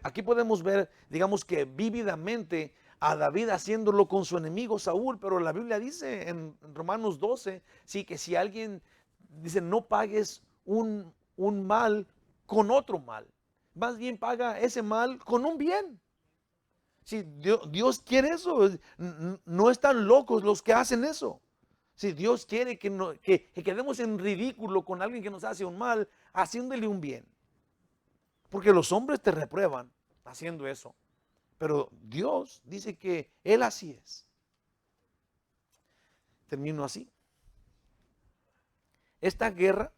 aquí podemos ver, digamos que vívidamente, a David haciéndolo con su enemigo Saúl, pero la Biblia dice en Romanos 12, sí, que si alguien dice no pagues un mal con otro mal, más bien paga ese mal con un bien. Si Dios quiere eso, no están locos los que hacen eso. Si Dios quiere que quedemos en ridículo con alguien que nos hace un mal, haciéndole un bien. Porque los hombres te reprueban haciendo eso. Pero Dios dice que Él así es. Termino así. Esta guerra,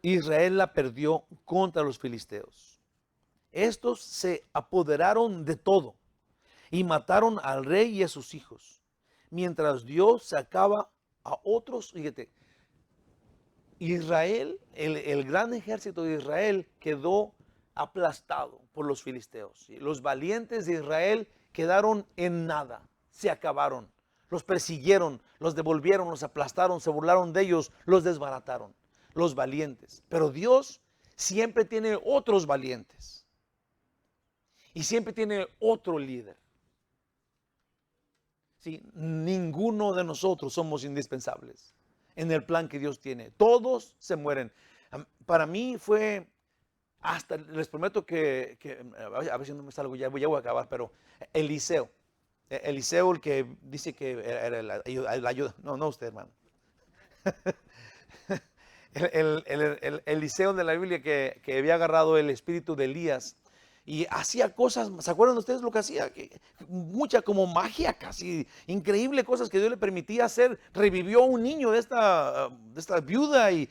Israel la perdió contra los filisteos. Estos se apoderaron de todo y mataron al rey y a sus hijos, mientras Dios sacaba a otros. Fíjate, Israel, el gran ejército de Israel quedó aplastado por los filisteos. Los valientes de Israel quedaron en nada, se acabaron. Los persiguieron, los devolvieron, los aplastaron, se burlaron de ellos, los desbarataron. Los valientes. Pero Dios siempre tiene otros valientes. Y siempre tiene otro líder. Sí, ninguno de nosotros somos indispensables en el plan que Dios tiene. Todos se mueren. Para mí fue, hasta les prometo que a ver si no me salgo, ya voy a acabar, pero Eliseo, el que dice que era el ayuda, no usted, hermano. Eliseo de la Biblia que había agarrado el espíritu de Elías y hacía cosas. ¿Se acuerdan ustedes lo que hacía? Mucha como magia, casi increíble cosas que Dios le permitía hacer. Revivió un niño de esta viuda y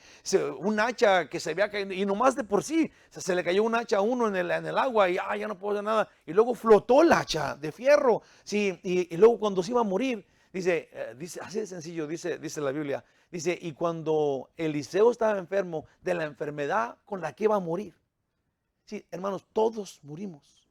un hacha que se había caído, y nomás de por sí se le cayó un hacha a uno en el agua y ya no puedo hacer nada, y luego flotó el hacha de fierro, sí, y luego cuando se iba a morir, dice así de sencillo, dice la Biblia, dice, y cuando Eliseo estaba enfermo de la enfermedad con la que iba a morir. Sí, hermanos, todos murimos.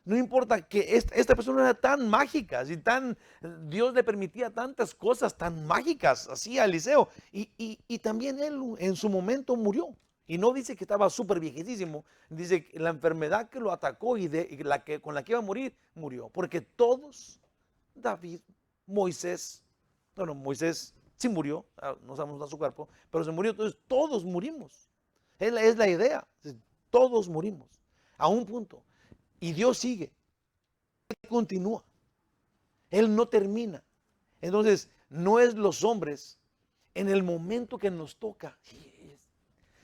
No importa que esta persona era tan mágica, Dios le permitía tantas cosas tan mágicas así a Eliseo. Y también él en su momento murió. Y no dice que estaba súper viejísimo, dice que la enfermedad que lo atacó con la que iba a morir, murió. Porque todos, David, Moisés, Moisés sí murió, no sabemos a su cuerpo, pero se murió, entonces todos murimos. Es la idea. Todos morimos a un punto. Y Dios sigue. Él continúa. Él no termina. Entonces, no es los hombres en el momento que nos toca.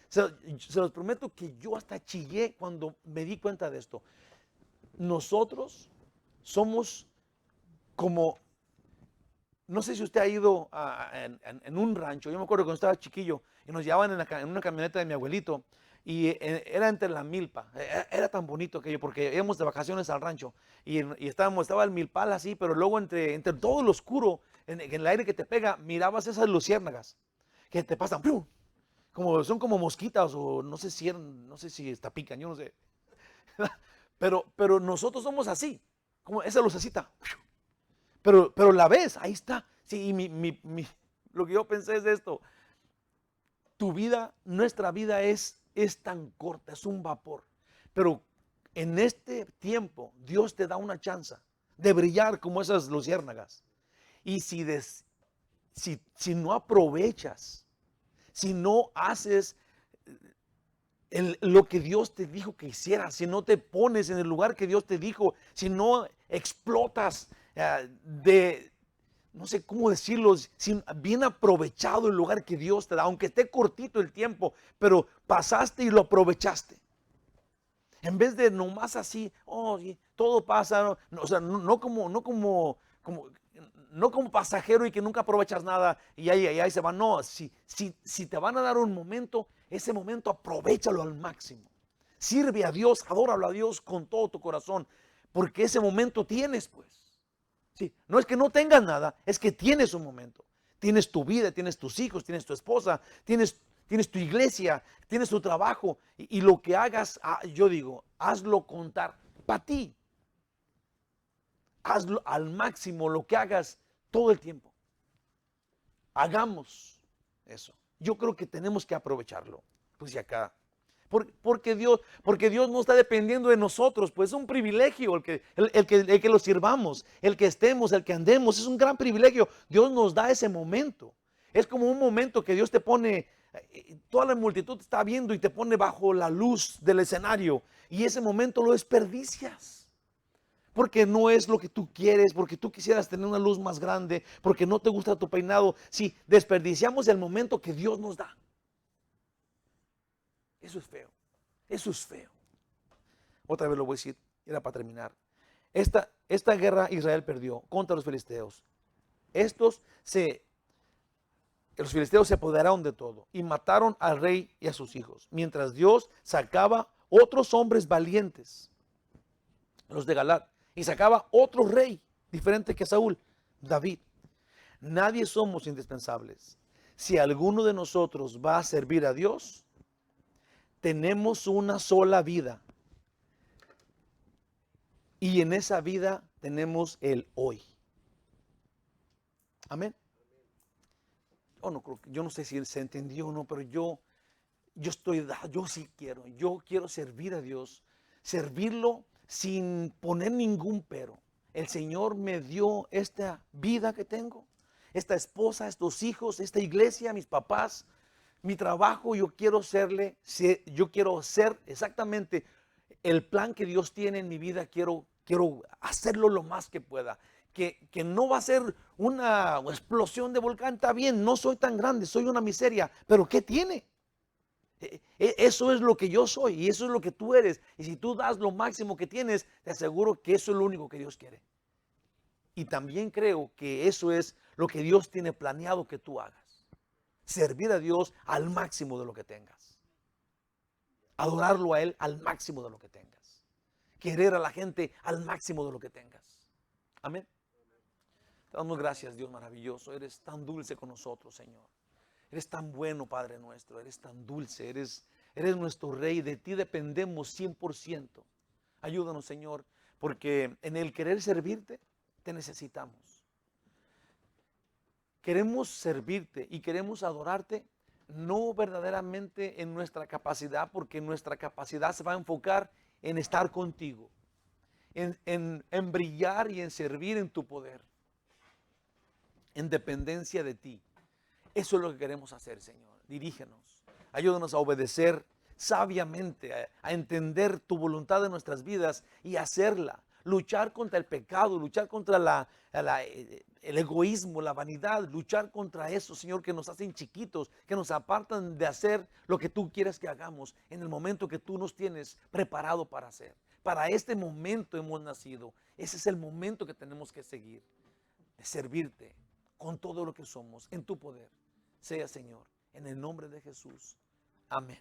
Se los prometo que yo hasta chillé cuando me di cuenta de esto. Nosotros somos como, no sé si usted ha ido en un rancho. Yo me acuerdo cuando estaba chiquillo y nos llevaban en una camioneta de mi abuelito. Y era entre la milpa, era tan bonito aquello porque íbamos de vacaciones al rancho y estaba el milpal así, pero luego entre todo lo oscuro, en el aire que te pega, mirabas esas luciérnagas que te pasan, ¡pum! Son como mosquitas o no sé si hasta pican, yo no sé. Pero nosotros somos así, como esa lucecita, pero la ves, ahí está. Sí, y lo que yo pensé es esto: tu vida, nuestra vida es tan corta, es un vapor. Pero en este tiempo Dios te da una chance de brillar como esas luciérnagas. Y si no aprovechas, si no haces lo que Dios te dijo que hicieras, si no te pones en el lugar que Dios te dijo, si no explotas no sé cómo decirlo, bien aprovechado el lugar que Dios te da, aunque esté cortito el tiempo, pero pasaste y lo aprovechaste. En vez de nomás así, todo pasa, o sea, no como pasajero y que nunca aprovechas nada y ahí se va. No, si te van a dar un momento, ese momento aprovéchalo al máximo. Sirve a Dios, adóralo a Dios con todo tu corazón, porque ese momento tienes, pues. Sí, no es que no tengas nada, es que tienes un momento. Tienes tu vida, tienes tus hijos, tienes tu esposa, tienes tu iglesia, tienes tu trabajo. Y lo que hagas, yo digo, hazlo contar para ti. Hazlo al máximo, lo que hagas todo el tiempo. Hagamos eso. Yo creo que tenemos que aprovecharlo. Pues y acá. Porque Dios no está dependiendo de nosotros, pues es un privilegio el que lo sirvamos, el que estemos, el que andemos, es un gran privilegio. Dios nos da ese momento. Es como un momento que Dios te pone, toda la multitud te está viendo y te pone bajo la luz del escenario y ese momento lo desperdicias. Porque no es lo que tú quieres, porque tú quisieras tener una luz más grande, porque no te gusta tu peinado. Sí, desperdiciamos el momento que Dios nos da. Eso es feo. Eso es feo. Otra vez lo voy a decir, era para terminar. Esta guerra Israel perdió contra los filisteos. Los filisteos se apoderaron de todo y mataron al rey y a sus hijos, mientras Dios sacaba otros hombres valientes, los de Galat, y sacaba otro rey diferente que Saúl, David. Nadie somos indispensables. Si alguno de nosotros va a servir a Dios, tenemos una sola vida. Y en esa vida tenemos el hoy. Amén. Yo no sé si se entendió o no, pero yo sí quiero. Yo quiero servir a Dios. Servirlo sin poner ningún pero. El Señor me dio esta vida que tengo. Esta esposa, estos hijos, esta iglesia, mis papás. Mi trabajo, yo quiero ser exactamente el plan que Dios tiene en mi vida. Quiero hacerlo lo más que pueda. Que no va a ser una explosión de volcán. Está bien, no soy tan grande, soy una miseria. Pero ¿qué tiene? Eso es lo que yo soy y eso es lo que tú eres. Y si tú das lo máximo que tienes, te aseguro que eso es lo único que Dios quiere. Y también creo que eso es lo que Dios tiene planeado que tú hagas. Servir a Dios al máximo de lo que tengas. Adorarlo a Él al máximo de lo que tengas. Querer a la gente al máximo de lo que tengas. Amén. Te damos gracias, Dios maravilloso. Eres tan dulce con nosotros, Señor. Eres tan bueno, Padre nuestro. Eres tan dulce. Eres nuestro Rey. De ti dependemos 100%. Ayúdanos, Señor, porque en el querer servirte, te necesitamos. Queremos servirte y queremos adorarte, no verdaderamente en nuestra capacidad, porque nuestra capacidad se va a enfocar en estar contigo, en brillar y en servir en tu poder, en dependencia de ti. Eso es lo que queremos hacer, Señor. Dirígenos, ayúdanos a obedecer sabiamente, a entender tu voluntad en nuestras vidas y hacerla. Luchar contra el pecado, luchar contra el egoísmo, la vanidad, luchar contra eso, Señor, que nos hacen chiquitos, que nos apartan de hacer lo que tú quieres que hagamos en el momento que tú nos tienes preparado para hacer. Para este momento hemos nacido. Ese es el momento que tenemos que seguir, de servirte con todo lo que somos, en tu poder. Sea, Señor, en el nombre de Jesús. Amén.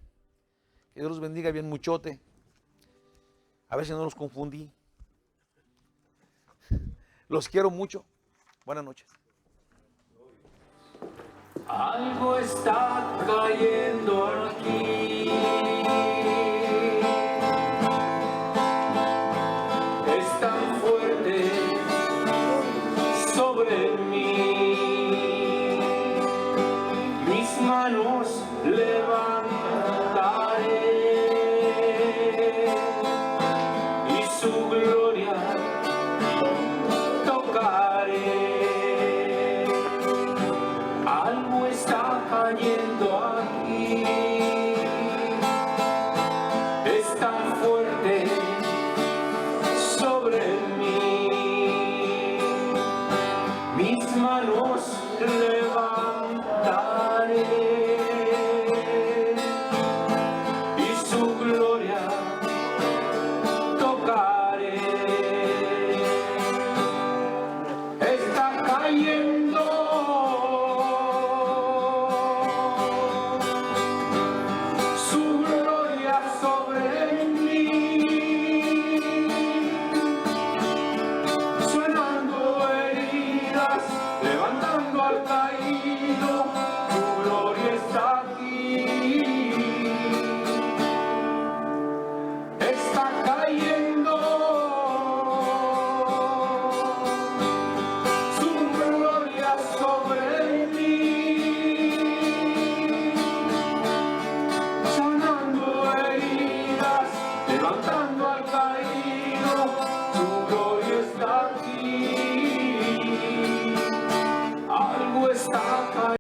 Que Dios los bendiga bien muchote. A ver si no los confundí. Los quiero mucho. Buenas noches. Algo está cayendo aquí. Es tan fuerte sobre mí. Mis manos levantaré y su gloria tocaré. Algo está cayendo.